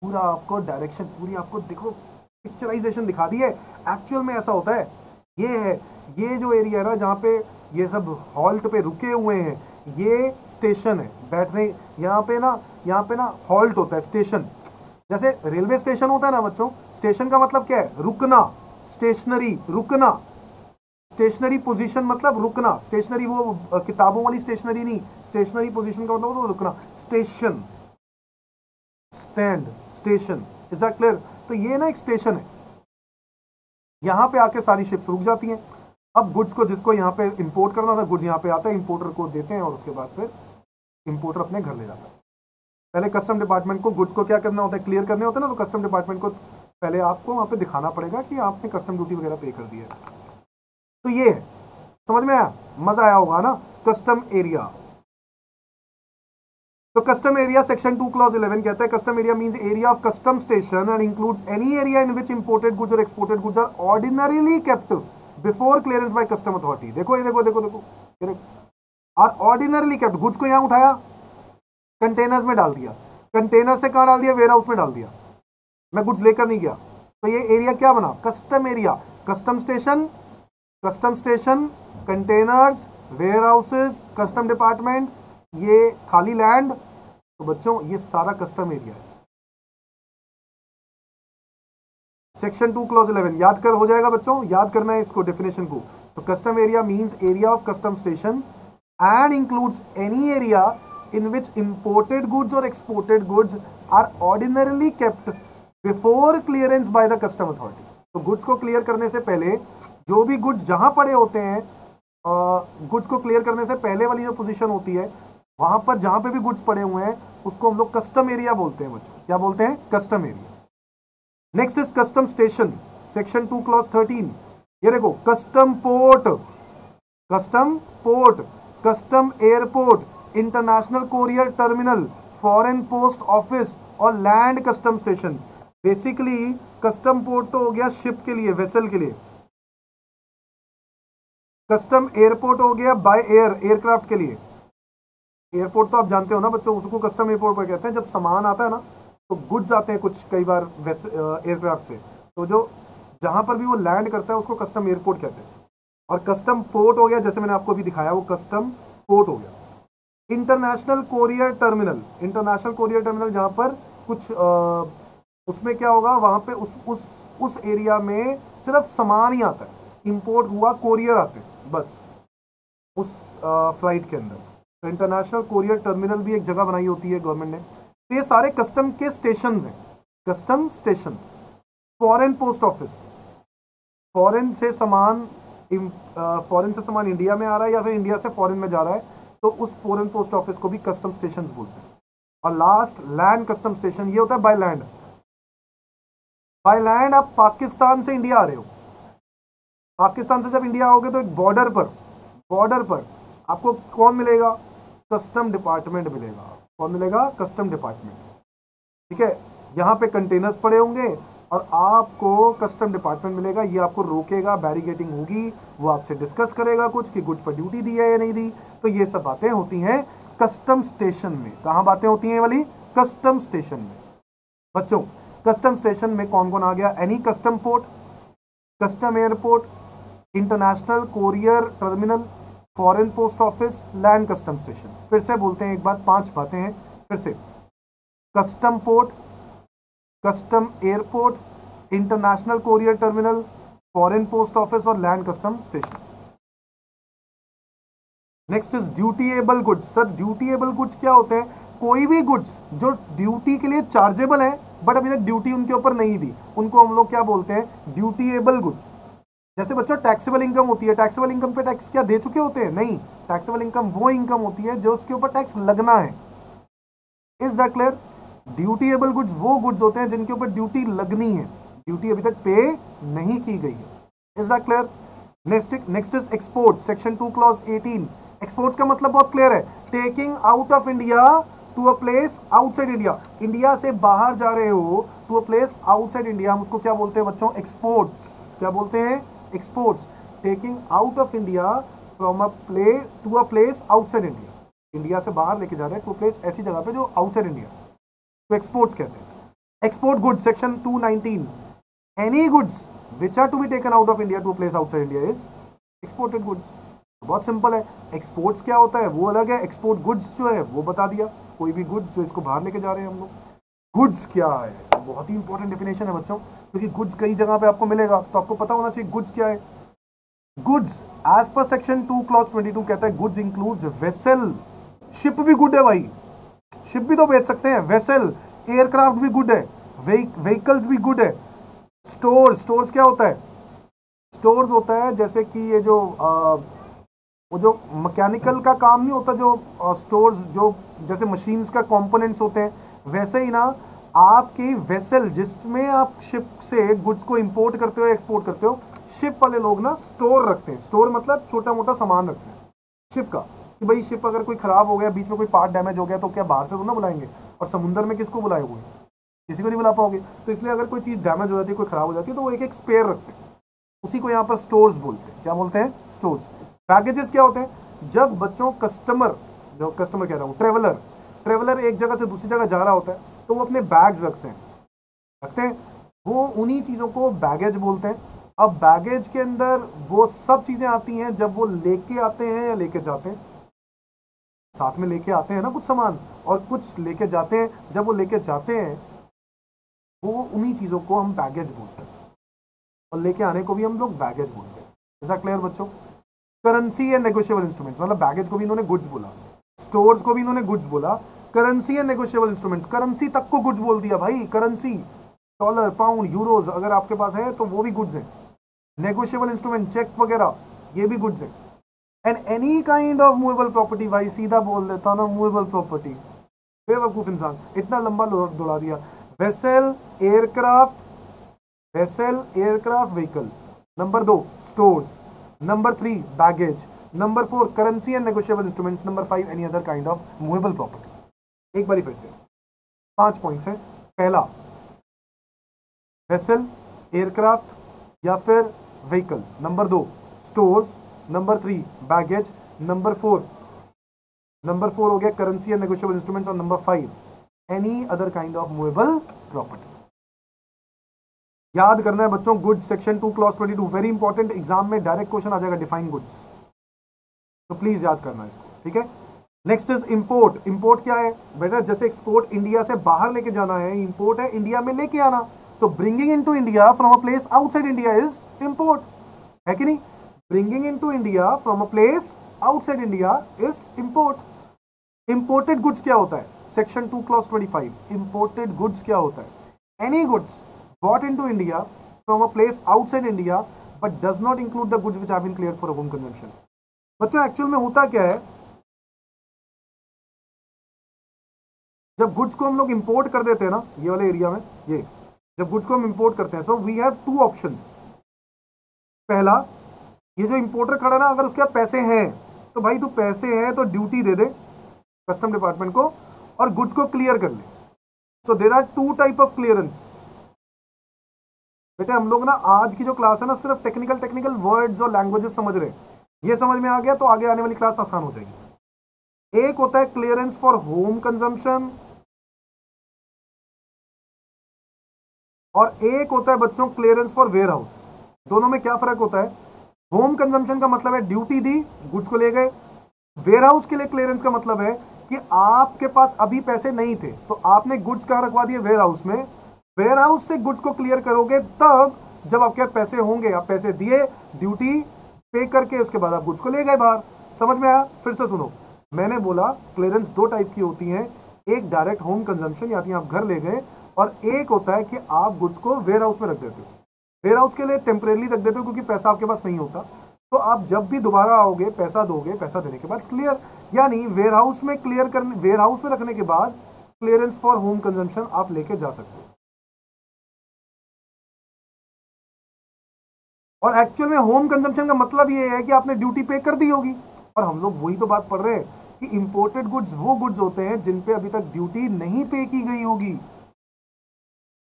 पूरा आपको डायरेक्शन, पूरी आपको देखो पिक्चराइजेशन दिखा दी है। एक्चुअल में ऐसा होता है, ये है, ये जो एरिया है ना जहाँ पे ये सब हॉल्ट पे रुके हुए हैं, ये स्टेशन है बैठने। यहाँ पे ना हॉल्ट होता है, स्टेशन। जैसे रेलवे स्टेशन होता है ना बच्चों, स्टेशन का मतलब क्या है? रुकना, स्टेशनरी, रुकना। स्टेशनरी पोजीशन मतलब रुकना, स्टेशनरी वो किताबों वाली स्टेशनरी नहीं, स्टेशनरी पोजीशन का मतलब तो रुकना। Station, stand, station. Is that clear? तो ये ना एक स्टेशन है, यहां पे आके सारी शिप्स रुक जाती हैं। अब गुड्स को, जिसको यहाँ पे इंपोर्ट करना था, गुड्स यहाँ पे आता है, इंपोर्टर को देते हैं और उसके बाद फिर इंपोर्टर अपने घर ले जाता है। पहले कस्टम डिपार्टमेंट को गुड्स को क्या करना होता है? क्लियर करने होते हैं ना, तो कस्टम डिपार्टमेंट को पहले आपको वहां पे दिखाना पड़ेगा कि आपने कस्टम ड्यूटी वगैरह पे कर दी है। तो ये है, समझ में आया? मजा आया होगा ना? Custom area. तो कस्टम एरिया सेक्शन 2 क्लॉज 11 कहता है custom area means area of custom station and includes any area in which imported goods और exported goods are ordinarily kept before clearance by custom authority. देखो ये देखो देखो देखो, ये देखो, आर ऑर्डिनरीली केप्ट। गुड्स को यहां उठाया, कंटेनर्स में डाल दिया, कंटेनर से कहां डाल दिया? वेयर हाउस में डाल दिया। मैं गुड्स लेकर नहीं गया, तो ये एरिया क्या बना? Custom area. Custom station, custom station, containers, warehouses, custom department, ये खाली लैंड। तो बच्चों ये सारा कस्टम एरिया है। सेक्शन 2 क्लॉज 11 याद कर, हो जाएगा बच्चों, याद करना है इसको, डेफिनेशन को। तो custom area means area of custom station and includes any area in which imported goods or exported goods are ordinarily kept before clearance by the custom authority। तो गुड्स को क्लियर करने से पहले, जो भी गुड्स जहां पड़े होते हैं, गुड्स को क्लियर करने से पहले वाली जो पोजीशन होती है, वहां पर जहां पे भी गुड्स पड़े हुए हैं उसको हम लोग कस्टम एरिया बोलते हैं बच्चों। क्या बोलते हैं? Custom area. Next is custom station, section 2 clause 13। ये देखो, custom port, custom port, custom airport, international courier terminal, foreign post office और land custom station. Basically custom port तो हो गया शिप के लिए, वेसल के लिए, कस्टम एयरपोर्ट हो गया बाय एयर, एयरक्राफ्ट के लिए। एयरपोर्ट तो आप जानते हो ना बच्चों, उसको कस्टम एयरपोर्ट पर कहते हैं। जब सामान आता है ना तो गुड्स आते हैं कुछ कई बार एयरक्राफ्ट से, तो जो जहां पर भी वो लैंड करता है उसको कस्टम एयरपोर्ट कहते हैं। और कस्टम पोर्ट हो गया, जैसे मैंने आपको अभी दिखाया, वो कस्टम पोर्ट हो गया। International courier terminal, international courier terminal जहां पर कुछ उसमें क्या होगा, वहां पे उस एरिया में सिर्फ सामान ही आता है, इंपोर्ट हुआ, कोरियर आते हैं बस उस फ्लाइट के अंदर। तो इंटरनेशनल कोरियर टर्मिनल भी एक जगह बनाई होती है गवर्नमेंट ने। तो ये सारे कस्टम के स्टेशंस हैं, custom stations. Foreign post office, foreign से सामान इंडिया में आ रहा है या फिर इंडिया से फॉरेन में जा रहा है, तो उस फॉरेन पोस्ट ऑफिस को भी कस्टम स्टेशंस बोलते हैं। और लास्ट लैंड कस्टम स्टेशन, ये होता है बाय लैंड। बाय लैंड आप पाकिस्तान से इंडिया आ रहे हो, पाकिस्तान से जब इंडिया आओगे तो एक बॉर्डर पर आपको कौन मिलेगा, कस्टम डिपार्टमेंट मिलेगा। कौन मिलेगा, कस्टम डिपार्टमेंट। ठीक है, यहाँ पे कंटेनर्स पड़े होंगे और आपको कस्टम डिपार्टमेंट मिलेगा, ये आपको रोकेगा, बैरिकेडिंग होगी, वो आपसे डिस्कस करेगा कुछ कि गुड्स पर ड्यूटी दी है या नहीं दी। तो ये सब बातें होती हैं कस्टम स्टेशन में। कहाँ बातें होती हैं वाली, कस्टम स्टेशन में। बच्चों कस्टम स्टेशन में कौन कौन आ गया, any custom port, custom airport, international courier terminal, foreign post office, land custom station. फिर से बोलते हैं एक बार, 5 बातें हैं फिर से। Custom port, custom airport, international courier terminal, foreign post office और land custom station. Next is dutiable goods. Sir dutiable goods क्या होते हैं, कोई भी गुड्स जो ड्यूटी के लिए चार्जेबल है बट अभी तक ड्यूटी उनके ऊपर नहीं दी, उनको हम लोग क्या बोलते हैं, ड्यूटीएबल गुड्स। जैसे बच्चों टैक्सेबल इनकम होती है, टैक्सेबल इनकम पे टैक्स क्या दे चुके होते हैं, नहीं, टैक्सेबल इनकम वो इनकम होती है जो उसके ऊपर टैक्स लगना है। Is that clear. Dutiable goods वो गुड्स होते हैं जिनके ऊपर ड्यूटी लगनी है, ड्यूटी अभी तक पे नहीं की गई है। Is that clear. Next is export, section 2 clause 18। Exports का मतलब बहुत क्लियर है, taking out of India to a place outside India. India से बाहर जा रहे हो to a place outside India, हम उसको क्या बोलते हैं बच्चों, एक्सपोर्ट्स। क्या बोलते हैं, exports. Taking out of India from a play to a place outside India, India से बाहर लेके जा रहे हैं टू प्लेस ऐसी जगह पे जो आउटसाइड इंडिया, तो एक्सपोर्ट्स कहते हैं। Export goods, section 219, any goods which are to be taken out of India to a place outside India is exported goods. बहुत सिंपल है, एक्सपोर्ट्स क्या होता है वो अलग है, एक्सपोर्ट गुड्स जो है वो बता दिया, कोई भी गुड्स जो इसको बाहर लेके जा रहे हैं हम लोग। गुड्स क्या है, बहुत ही इंपॉर्टेंट डेफिनेशन है बच्चों, क्योंकि गुड्स कई जगह पे आपको मिलेगा, तो आपको पता होना चाहिए गुड्स क्या है। Goods as per section 2 clause 22 कहता है गुड्स इंक्लूड्स वेसल, शिप भी गुड है भाई, शिप भी तो बेच सकते हैं, वेसल, एयरक्राफ्ट भी गुड है, व्हीकल्स भी गुड है। स्टोर्स, स्टोर्स क्या होता है, स्टोर्स होता है जैसे कि ये जो वो जो मैकेनिकल का काम नहीं होता, जो स्टोर्स जो जैसे मशीन्स का कंपोनेंट्स होते हैं, वैसे ही ना आपकी वेसल जिसमें आप शिप से गुड्स को इंपोर्ट करते हो एक्सपोर्ट करते हो, शिप वाले लोग ना स्टोर रखते हैं। स्टोर मतलब छोटा मोटा सामान रखते हैं शिप का, कि भाई शिप अगर कोई खराब हो गया, बीच में कोई पार्ट डैमेज हो गया, तो क्या बाहर से तो ना बुलाएंगे, और समुद्र में किसको बुलाए हुए, किसी को नहीं बुला पाओगे। तो इसलिए अगर कोई चीज़ डैमेज हो जाती है, कोई खराब हो जाती है, तो वो एक एक स्पेयर रखते हैं, उसी को यहाँ पर स्टोर्स बोलते हैं। क्या बोलते हैं, स्टोर्स। बैगेजेस क्या होते हैं, जब बच्चों कस्टमर, जो कस्टमर कह रहा हूँ, ट्रेवलर एक जगह से दूसरी जगह जा रहा होता है, तो वो अपने बैग्स रखते हैं, वो उन्हीं चीज़ों को बैगेज बोलते हैं। अब बैगेज के अंदर वो सब चीज़ें आती हैं जब वो लेके आते हैं या लेके जाते हैं, साथ में लेके आते हैं ना कुछ सामान, और कुछ लेके जाते हैं, जब वो लेके जाते हैं वो उन्हीं चीज़ों को हम बैगेज बोलते हैं, और लेके आने को भी हम लोग बैगेज बोलते हैं। ऐसा क्लियर बच्चों। करेंसी एंड नेगोशिएबल इंस्ट्रूमेंट्स, मतलब बैगेज को भी इन्होंने गुड्स बोला, स्टोर्स को भी इन्होंने गुड्स बोला, currency and negotiable instruments, currency तक को गुड्स बोल दिया भाई, करेंसी, डॉलर, पाउंड, यूरोज अगर आपके पास है तो वो भी गुड्स हैं। नेगोशिएबल इंस्ट्रूमेंट, चेक वगैरह, ये भी गुड्स हैं। And any kind of movable property, भाई सीधा बोल देता ना, मूवेबल प्रॉपर्टी, बेवकूफ इंसान, इतना लंबा दौड़ा दिया। Vessel, aircraft, vessel, aircraft, vehicle. Number 2 stores, number 3 baggage, number 4 currency and negotiable instruments, number 5 any other kind of movable property. एक बार फिर से 5 पॉइंट्स हैं। पहला वेसल, एयरक्राफ्ट या फिर vehicle. Number 2 stores, number 3 baggage, number 4 हो गया करेंसी एंड नेगोशिएबल इंस्ट्रूमेंट्स, और number 5 any other kind of movable property. याद करना है बच्चों, goods section 2 clause 22 very important, exam में डायरेक्ट क्वेश्चन आ जाएगा, डिफाइन गुड्स, तो प्लीज याद करना इसको, ठीक है। Next is import. इंपोर्ट क्या है बेटा, जैसे एक्सपोर्ट इंडिया से बाहर लेके जाना है, इंपोर्ट है इंडिया में लेके आना। So bringing into India from a place outside India is import, है कि नहीं? Bringing into India from a place outside India is import. Imported goods क्या होता है? सेक्शन 2 क्लॉज 25, इंपोर्टेड गुड्स क्या होता है? Any goods bought into India from a place outside India but does not include the goods which have been cleared for home consumption। बच्चों एक्चुअल में होता क्या है, जब गुड्स को हम लोग इंपोर्ट कर देते हैं ना, ये वाले एरिया में, ये जब गुड्स को हम इंपोर्ट करते हैं, सो वी हैव 2 ऑप्शंस। पहला, ये जो इंपोर्टर खड़ा है ना, अगर उसके पास पैसे हैं तो भाई तू पैसे हैं तो ड्यूटी दे दे कस्टम डिपार्टमेंट को और गुड्स को क्लियर कर ले। So there are 2 type of clearance. बेटे हम लोग ना आज की जो क्लास है ना, सिर्फ टेक्निकल वर्ड्स और लैंग्वेजेस समझ रहे हैं, ये समझ में आ गया तो आगे आने वाली क्लास आसान हो जाएगी। एक होता है क्लियरेंस फॉर होम कंजम्पशन और एक होता है बच्चों क्लियरेंस फॉर वेयर हाउस। दोनों में क्या फर्क होता है? होम कंजम्पशन का मतलब है ड्यूटी दी, गुड्स को ले गए। वेयर हाउस के लिए क्लियरेंस का मतलब है कि आपके पास अभी पैसे नहीं थे तो आपने गुड्स कहां रखवा दिए? वेयर हाउस में। वेयर हाउस से गुड्स को क्लियर करोगे तब जब आपके पास पैसे होंगे, आप पैसे दिए, ड्यूटी पे करके उसके बाद आप गुड्स को ले गए बाहर। समझ में आया? फिर से सुनो, मैंने बोला क्लियरेंस 2 टाइप की होती हैं, एक डायरेक्ट होम कंजम्पशन यानी आप घर ले गए, और एक होता है कि आप गुड्स को वेयर हाउस में रख देते हो। वेयर हाउस के लिए टेम्परेली रख देते हो क्योंकि पैसा आपके पास नहीं होता, तो आप जब भी दोबारा आओगे पैसा दोगे, पैसा देने के बाद क्लियर, यानी वेयर हाउस में क्लियर करने, वेयर हाउस में रखने के बाद क्लियरेंस फॉर होम कंजम्पशन आप लेके जा सकते हो। और एक्चुअल में होम कंजम्पशन का मतलब ये है कि आपने ड्यूटी पे कर दी होगी, और हम लोग वही तो बात पढ़ रहे हैं कि इंपोर्टेड गुड्स वो गुड्स होते हैं जिन पे अभी तक ड्यूटी नहीं पे की गई होगी।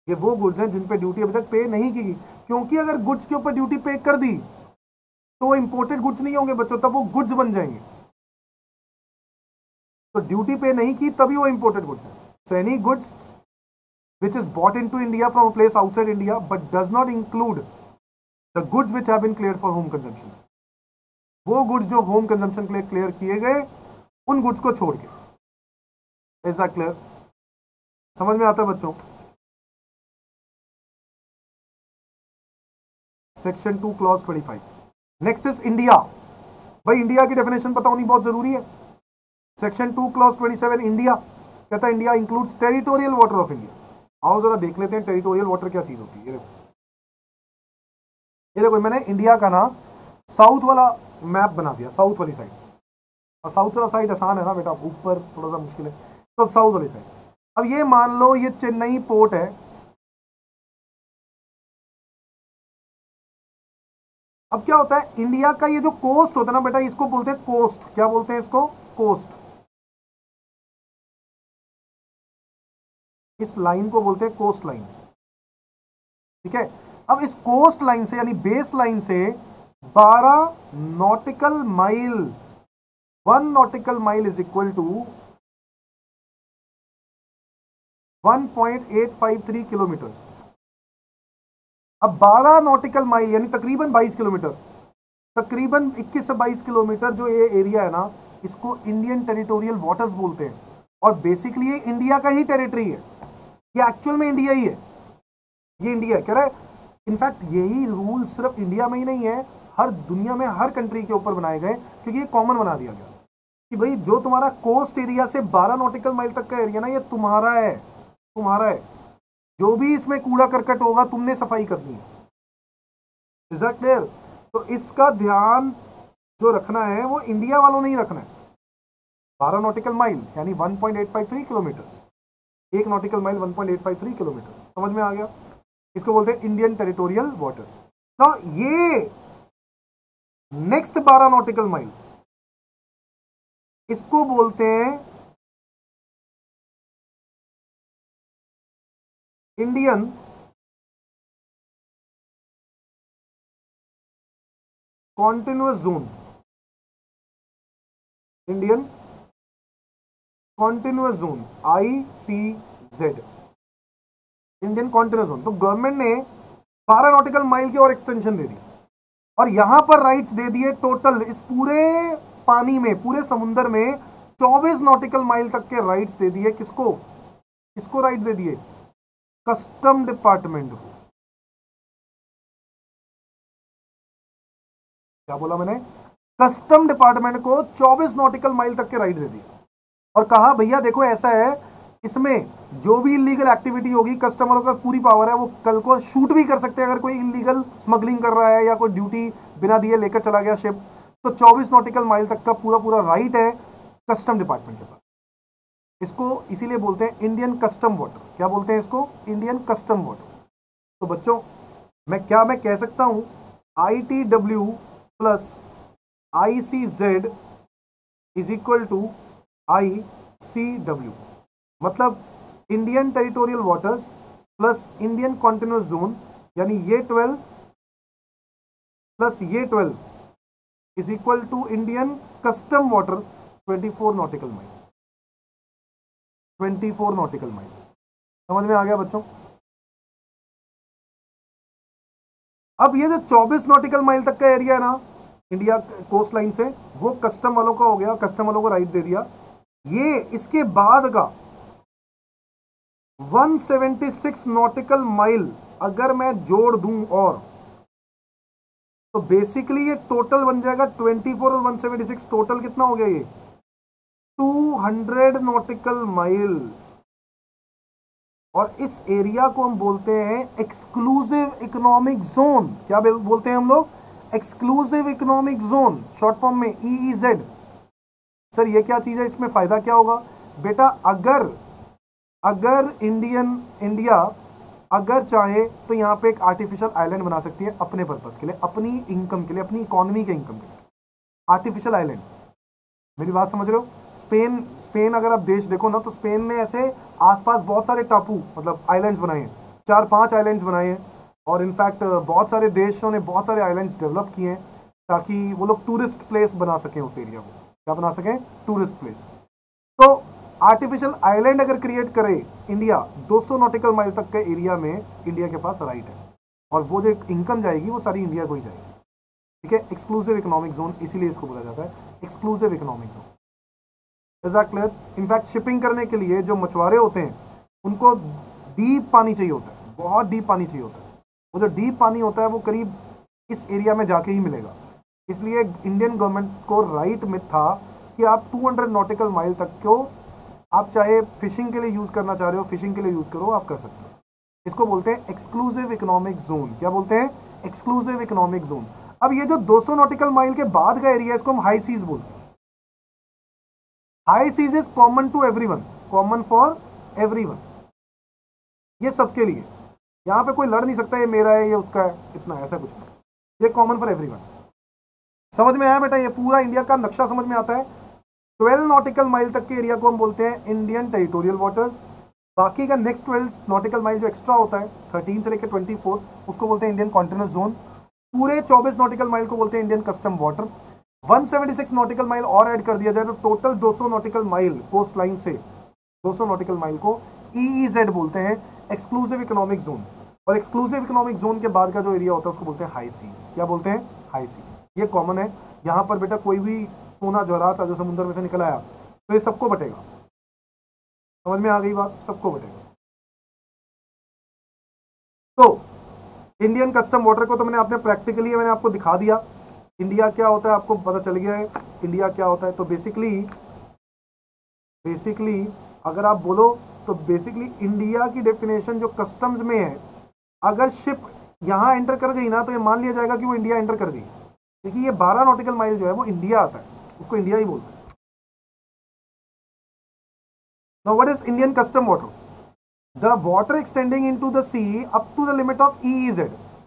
ये वो गुड्स हैं जिन पे ड्यूटी अभी तक पे नहीं की गई, क्योंकि अगर गुड्स के ऊपर ड्यूटी पे कर दी तो वो इंपोर्टेड गुड्स नहीं होंगे बच्चों, तब वो गुड्स बन जाएंगे। तो ड्यूटी पे नहीं की तभी वो इंपोर्टेड गुड्स है। So any goods which is bought into India from a place outside India but does not include the goods which have been cleared for home consumption, वो गुड्स जो होम कंजम्पशन के लिए क्लियर किए गए उन गुड्स को छोड़ के। ऐसा क्लियर समझ में आता है बच्चों? Section 2 clause 25। Next is India. भाई इंडिया की डेफिनेशन पता होनी बहुत जरूरी है। सेक्शन 2 क्लॉज 27 इंडिया कहता है India includes territorial water of India. आओ जरा देख लेते हैं टेरिटोरियल वाटर क्या चीज होती है। ये देखो मैंने इंडिया का ना साउथ वाला मैप बना दिया, साउथ वाली साइड, और साउथ वाला साइड आसान है ना बेटा, ऊपर थोड़ा सा मुश्किल है, तो अब साउथ वाली साइड। अब ये मान लो ये चेन्नई पोर्ट है। अब क्या होता है, इंडिया का ये जो कोस्ट होता है ना बेटा, इसको बोलते हैं कोस्ट। क्या बोलते हैं इसको? कोस्ट। इस लाइन को बोलते हैं कोस्ट लाइन, ठीक है। अब इस कोस्ट लाइन से यानी बेस लाइन से 12 nautical mile, 1 nautical mile is equal to 1.853 kilometres. अब 12 नॉटिकल माइल यानी तकरीबन 22 किलोमीटर, तकरीबन 21 से 22 किलोमीटर जो ये एरिया है ना, इसको इंडियन टेरिटोरियल वाटर्स बोलते हैं। और बेसिकली ये इंडिया का ही टेरिटरी है, ये एक्चुअल में इंडिया ही है, ये इंडिया है। कह रहा है इनफैक्ट यही रूल सिर्फ इंडिया में ही नहीं है, हर दुनिया में हर कंट्री के ऊपर बनाए गए, क्योंकि ये कॉमन बना दिया गया कि भाई जो तुम्हारा कोस्ट एरिया से 12 नॉटिकल माइल तक का एरिया ना, ये तुम्हारा है, तुम्हारा है। जो भी इसमें कूड़ा करकट होगा तुमने सफाई करनी है। Is that clear? तो इसका ध्यान जो रखना है वो इंडिया वालों ने ही रखना है। 12 नॉटिकल माइल यानी 1.853 किलोमीटर, एक नॉटिकल माइल 1.853 किलोमीटर। समझ में आ गया? इसको बोलते हैं इंडियन टेरिटोरियल वाटर्स। तो ये नेक्स्ट 12 नॉटिकल माइल, इसको बोलते हैं Indian continuous zone. Indian continuous zone, ICZ, Indian continuous zone. तो गवर्नमेंट ने 12 नॉटिकल माइल की और एक्सटेंशन दे दी और यहां पर राइट्स दे दिए टोटल इस पूरे पानी में, पूरे समुद्र में 24 नॉटिकल माइल तक के राइट्स दे दिए। किसको, किसको राइट दे दिए? कस्टम डिपार्टमेंट को। क्या बोला मैंने? कस्टम डिपार्टमेंट को 24 नॉटिकल माइल तक के राइट दे दिए और कहा भैया देखो ऐसा है, इसमें जो भी इलीगल एक्टिविटी होगी कस्टमरों का पूरी पावर है, वो कल को शूट भी कर सकते हैं अगर कोई इलीगल स्मगलिंग कर रहा है या कोई ड्यूटी बिना दिए लेकर चला गया शिप। तो 24 नॉटिकल माइल तक का पूरा पूरा राइट है कस्टम डिपार्टमेंट के पास। इसको इसीलिए बोलते हैं इंडियन कस्टम वाटर। क्या बोलते हैं इसको? Indian custom water. तो बच्चों मैं कह सकता हूं ITW plus ICZ is equal to ICW, मतलब Indian territorial waters plus Indian continuous zone, यानी ये 12 प्लस ये 12 is equal to Indian custom water 24 nautical mile. 24 nautical mile समझ में आ गया बच्चों? अब ये जो 24 नॉटिकल माइल तक का एरिया है ना इंडिया कोस्ट लाइन से, वो कस्टम वालों का हो गया, कस्टम वालों को राइट दे दिया। ये इसके बाद का 176 नॉटिकल माइल अगर मैं जोड़ दूं और, तो बेसिकली ये टोटल बन जाएगा 24 और 176 टोटल कितना हो गया? ये 200 नॉटिकल माइल। और इस एरिया को हम बोलते हैं एक्सक्लूसिव इकोनॉमिक जोन। क्या बोलते हैं हम लोग? Exclusive economic zone, short form में EEZ। सर ये क्या चीज है, इसमें फायदा क्या होगा? बेटा अगर इंडिया अगर चाहे तो यहां पे एक आर्टिफिशियल आइलैंड बना सकती है अपने पर्पस के लिए, अपनी इनकम के लिए, अपनी इकोनॉमी के इनकम के लिए। आर्टिफिशियल आइलैंड, मेरी बात समझ रहे हो? स्पेन अगर आप देश देखो ना, तो स्पेन में ऐसे आसपास बहुत सारे टापू मतलब आइलैंड्स बनाए हैं, 4-5 आइलैंड्स बनाए हैं। और इनफैक्ट बहुत सारे देशों ने बहुत सारे आइलैंड्स डेवलप किए हैं ताकि वो लोग टूरिस्ट प्लेस बना सकें उस एरिया को। क्या बना सकें? Tourist place. तो आर्टिफिशियल आइलैंड अगर क्रिएट करे इंडिया, 200 नॉटिकल माइल तक के एरिया में इंडिया के पास राइट है, और वो जो इनकम जाएगी वो सारी इंडिया को ही जाएगी। ठीक है, एक्सक्लूसिव इकोनॉमिक जोन, इसीलिए इसको बोला जाता है exclusive economic zone. Is that clear? In fact shipping करने के लिए जो मछुआरे होते हैं उनको डीप पानी चाहिए होता है, बहुत डीप पानी चाहिए होता है। वो जो डीप पानी होता है वो करीब इस एरिया में जाके ही मिलेगा। इसलिए इंडियन गवर्नमेंट को राइट में था कि आप 200 नॉटिकल माइल तक को आप चाहे फिशिंग के लिए यूज करना चाह रहे हो, फिशिंग के लिए यूज करो, आप कर सकते हो। इसको बोलते हैं एक्सक्लूसिव इकोनॉमिक जोन। क्या बोलते हैं? Exclusive economic zone. अब ये जो 200 नॉटिकल माइल के बाद का एरिया है इसको हम हाई सीज बोलते हैं। High seas is common to everyone, common for everyone, ये सबके लिए। यहां पे कोई लड़ नहीं सकता ये मेरा है ये उसका है, इतना ऐसा कुछ नहीं, ये कॉमन फॉर एवरीवन। समझ में आया बेटा? ये पूरा इंडिया का नक्शा समझ में आता है। 12 नॉटिकल माइल तक के एरिया को हम बोलते हैं इंडियन टेरिटोरियल वाटर्स। बाकी का नेक्स्ट 12 नॉटिकल माइल जो एक्स्ट्रा होता है 13 से लेकर 24, उसको बोलते हैं इंडियन कॉन्टिन्यूअस जोन। पूरे 24 नॉटिकल माइल को बोलते हैं Indian custom water. 176 nautical mile और ऐड कर दिया जाए तो total 200 nautical mile coast line से 200 नॉटिकल माइल को EEZ बोलते हैं, एक्सक्लूसिव इकोनॉमिक जोन। और एक्सक्लूसिव इकोनॉमिक जोन के बाद का जो एरिया होता है उसको बोलते हैं हाई सीज। क्या बोलते हैं? High seize. ये कॉमन है। यहां पर बेटा कोई भी सोना जवाहरात जो समुद्र में से निकल आया तो ये सबको बटेगा। समझ में आ गई बात? सबको बटेगा। तो इंडियन कस्टम वाटर को तो मैंने आपने प्रैक्टिकली मैंने आपको दिखा दिया। इंडिया क्या होता है आपको पता चल गया है, इंडिया क्या होता है। तो बेसिकली अगर आप बोलो तो बेसिकली इंडिया की डेफिनेशन जो कस्टम्स में है, अगर शिप यहां एंटर कर गई ना तो ये मान लिया जाएगा कि वो इंडिया एंटर कर गई, क्योंकि ये 12 नॉटिकल माइल जो है वो इंडिया आता है, उसको इंडिया ही बोलते हैं। Now what is Indian custom water? The water extending into the sea up to the limit of EEZ,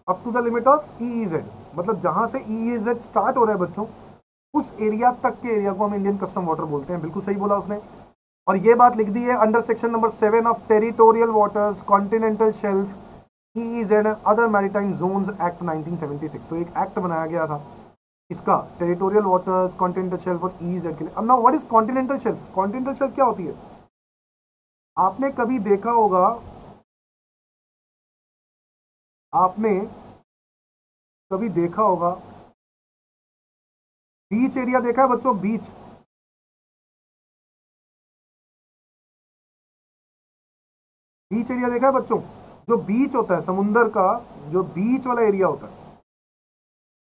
up to the limit of EEZ, मतलब जहां से EEZ स्टार्ट हो रहा है बच्चों, उस एरिया तक के एरिया को हम इंडियन कस्टम वाटर बोलते हैं। बिल्कुल सही बोला उसने। और ये बात लिख दी है under section number 7 of territorial waters, continental shelf, EEZ and other maritime zones act 1976। तो एक एक्ट बनाया गया था इसका टेरिटोरियल वाटर्स, कॉन्टिनेंटल शेल्फ और ईजेड के लिए। अब now what is continental shelf? Continental shelf क्या होती है? आपने कभी देखा होगा, आपने कभी देखा होगा, बीच एरिया देखा है बच्चों? बीच, बीच एरिया देखा है बच्चों? जो बीच होता है समुंदर का, जो बीच वाला एरिया होता है,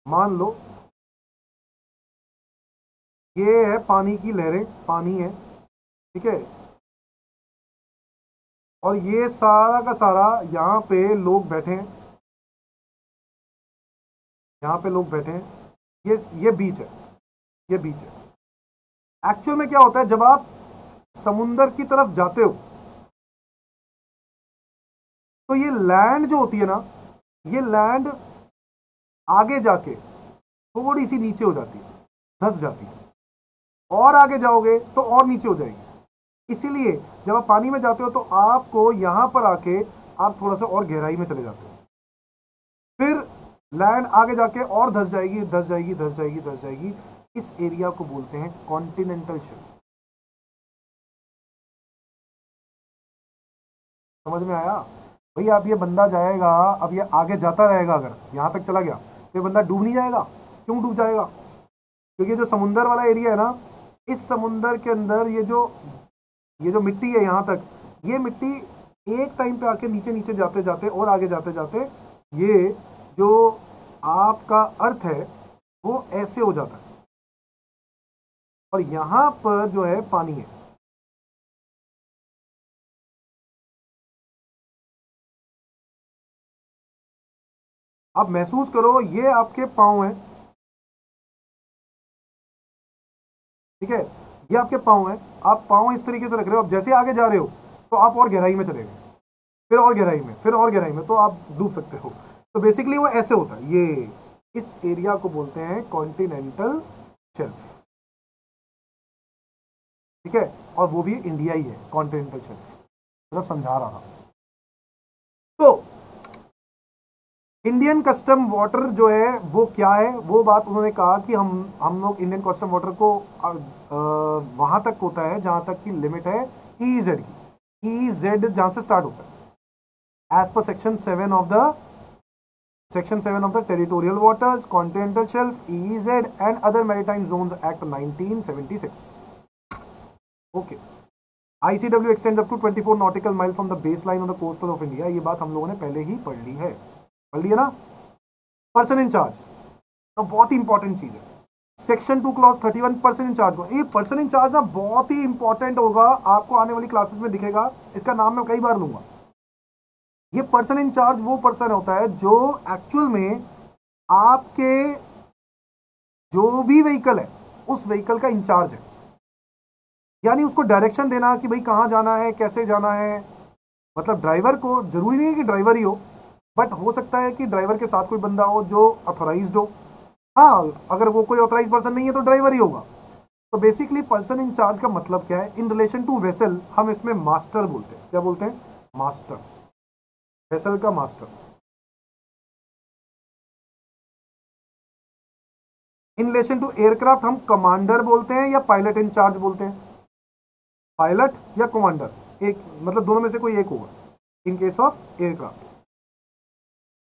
मान लो ये है पानी की लहरें, पानी है, ठीक है, और ये सारा का सारा यहाँ पे लोग बैठे हैं, यहाँ पे लोग बैठे हैं, ये बीच है, ये बीच है। एक्चुअल में क्या होता है, जब आप समुंदर की तरफ जाते हो तो ये लैंड जो होती है ना, ये लैंड आगे जाके थोड़ी सी नीचे हो जाती है, धंस जाती है, और आगे जाओगे तो और नीचे हो जाएगी। इसीलिए जब आप पानी में जाते हो तो आपको यहां पर आके आप थोड़ा सा और गहराई में चले जाते हो, फिर लैंड आगे जाके और धंस जाएगी, धंस जाएगी, धंस जाएगी, धंस जाएगी। इस एरिया को बोलते हैं कॉन्टिनेंटल शेल्फ। समझ में आया? भाई आप, ये बंदा जाएगा, अब ये आगे जाता रहेगा, अगर यहां तक चला गया तो ये बंदा डूब नहीं जाएगा? क्यों डूब जाएगा? क्योंकि जो समुंदर वाला एरिया है ना, इस समुंदर के अंदर ये जो मिट्टी है यहां तक, ये मिट्टी एक टाइम पे आके नीचे नीचे जाते जाते और आगे जाते जाते ये जो आपका अर्थ है वो ऐसे हो जाता है, और यहां पर जो है पानी है। आप महसूस करो, ये आपके पांव हैं, ठीक है, ये आपके पांव हैं, आप पांव इस तरीके से रख रहे हो। अब जैसे आगे जा रहे हो तो आप और गहराई में चले गए, फिर और गहराई में, फिर और गहराई में, तो आप डूब सकते हो। तो बेसिकली वो ऐसे होता है। ये इस एरिया को बोलते हैं कॉन्टिनेंटल शेल्फ, ठीक है, और वो भी इंडिया ही है कॉन्टिनेंटल शेल्फ, मतलब समझा रहा था। तो इंडियन कस्टम वाटर जो है वो क्या है, वो बात उन्होंने कहा कि हम लोग इंडियन कस्टम वाटर को वहां तक होता है जहां तक की लिमिट है ईजेड की। ईजेड जहां से स्टार्ट होता है as per section 7 of the territorial waters, continental shelf, EEZ and other maritime zones act 1976। Okay. ICW extends up to 24 nautical mile from the base line on the coastal of India. ये बात हम लोगों ने पहले ही पढ़ ली है, पढ़ लिया ना। पर्सन इन चार्ज तो बहुत ही इंपॉर्टेंट चीज है। Section 2 clause 31 person in charge को, ये पर्सन इन चार्ज ना बहुत ही इंपॉर्टेंट होगा, आपको आने वाली क्लासेस में दिखेगा, इसका नाम मैं कई बार लूंगा। ये पर्सन इन चार्ज वो पर्सन होता है जो एक्चुअल में आपके जो भी व्हीकल है उस व्हीकल का इंचार्ज है, यानी उसको डायरेक्शन देना कि भाई कहां जाना है, कैसे जाना है। मतलब ड्राइवर को जरूरी नहीं है कि ड्राइवर ही हो, बट हो सकता है कि ड्राइवर के साथ कोई बंदा हो जो ऑथोराइज्ड हो। हाँ, अगर वो कोई ऑथोराइज पर्सन नहीं है तो ड्राइवर ही होगा। तो बेसिकली पर्सन इन चार्ज का मतलब क्या है? इन रिलेशन टू वेसल हम इसमें मास्टर बोलते हैं। क्या बोलते हैं? मास्टर, वेसल का master. In relation to aircraft हम कमांडर बोलते हैं या पायलट इन चार्ज बोलते हैं? पायलट या कमांडर, एक मतलब दोनों में से कोई एक होगा इन case of aircraft.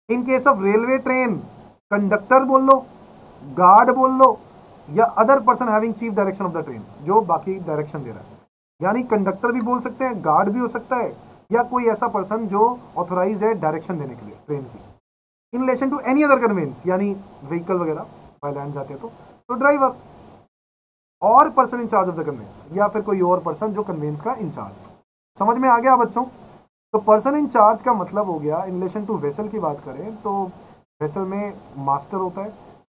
In case of railway train conductor बोल लो, गार्ड बोल लो, या other person having chief direction of the train, जो बाकी डायरेक्शन दे रहा है। यानी कंडक्टर भी बोल सकते हैं, गार्ड भी हो सकता है, या कोई ऐसा पर्सन जो ऑथोराइज है डायरेक्शन देने के लिए ट्रेन की। In relation to any other conveyance, यानी व्हीकल वगैरह बाय लैंड जाते हैं तो ड्राइवर और person in charge of the conveyance, या फिर कोई और पर्सन जो कन्वेंस का इंचार्ज। समझ में आ गया बच्चों? तो पर्सन इन चार्ज का मतलब हो गया, इन रिलेशन टू वेसल की बात करें तो वेसल में मास्टर होता है।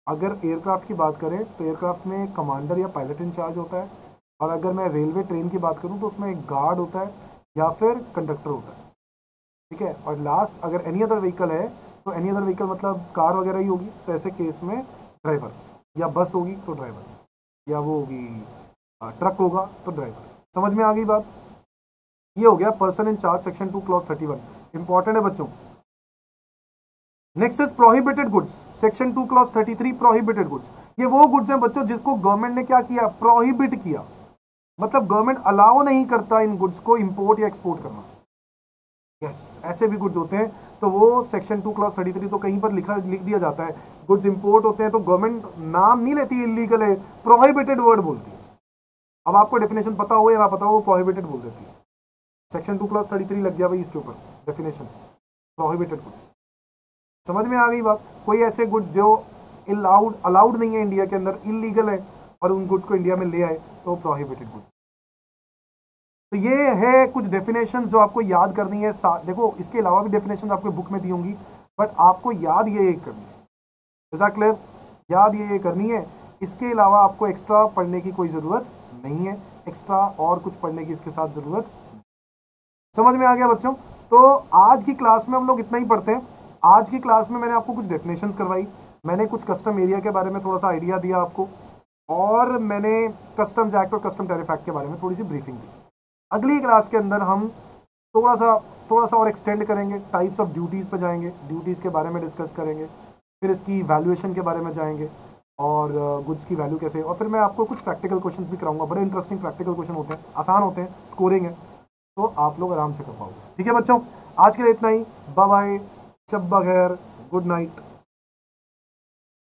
अगर एयरक्राफ्ट की बात करें तो एयरक्राफ्ट में कमांडर या पायलट इन चार्ज होता है। और अगर मैं रेलवे ट्रेन की बात करूं तो उसमें एक गार्ड होता है या फिर कंडक्टर होता है, ठीक है। और लास्ट अगर एनी अदर व्हीकल है तो एनी अदर व्हीकल मतलब कार वगैरह ही होगी, तो ऐसे केस में ड्राइवर, या बस होगी तो ड्राइवर, या वो होगी ट्रक होगा तो ड्राइवर। समझ में आ गई बात? ये हो गया person in charge section 2 clause 31। Important है बच्चों। Next is prohibited goods, section 2 clause 33 prohibited goods. ये वो गुड्स हैं बच्चों जिसको गवर्नमेंट ने क्या किया, प्रोहिबिट किया, मतलब गवर्नमेंट अलाउ नहीं करता इन गुड्स को इंपोर्ट या एक्सपोर्ट करना। यस, ऐसे भी गुड्स होते हैं, तो वो सेक्शन 2 क्लॉज 33 तो कहीं पर लिख दिया जाता है, गुड्स इंपोर्ट होते हैं तो गवर्नमेंट नाम नहीं लेती इलीगल है, प्रोहिबिटेड वर्ड बोलती है। अब आपको डेफिनेशन पता हो या ना पता हो, वो प्रोहिबिटेड बोल देती है। सेक्शन 2 क्लॉज 33 लग गया भाई इसके ऊपर डेफिनेशन, प्रोहिबिटेड गुड्स। समझ में आ गई बात। कोई ऐसे गुड्स जो अलाउड नहीं है इंडिया के अंदर, इलीगल है, और उन गुड्स को इंडिया में ले आए तो प्रोहिबिटेड गुड्स। तो ये है कुछ डेफिनेशंस जो आपको याद करनी है। देखो इसके अलावा भी डेफिनेशंस आपको बुक में दी होंगी, बट आपको याद ये करनी है। Is that clear? याद ये करनी है, इसके अलावा आपको एक्स्ट्रा पढ़ने की कोई ज़रूरत नहीं है, एक्स्ट्रा और कुछ पढ़ने की इसके साथ ज़रूरत। समझ में आ गया बच्चों? तो आज की क्लास में हम लोग इतना ही पढ़ते हैं। आज की क्लास में मैंने आपको कुछ डेफिनेशंस करवाई, मैंने कुछ कस्टम एरिया के बारे में थोड़ा सा आइडिया दिया आपको, और मैंने कस्टम्स एक्ट और कस्टम टैरिफ एक्ट के बारे में थोड़ी सी ब्रीफिंग दी। अगली क्लास के अंदर हम थोड़ा सा और एक्सटेंड करेंगे, टाइप्स ऑफ ड्यूटीज़ पे जाएंगे, ड्यूटीज़ के बारे में डिस्कस करेंगे, फिर इसकी वैल्यूएशन के बारे में जाएंगे, और गुड्स की वैल्यू कैसे, और फिर मैं आपको कुछ प्रैक्टिकल क्वेश्चंस भी कराऊंगा। बड़े इंटरेस्टिंग प्रैक्टिकल क्वेश्चन होते हैं, आसान होते हैं, स्कोरिंग है, तो आप लोग आराम से कर पाओगे। ठीक है बच्चों, आज के लिए इतना ही। बाय बाय, शब बखैर, गुड नाइट।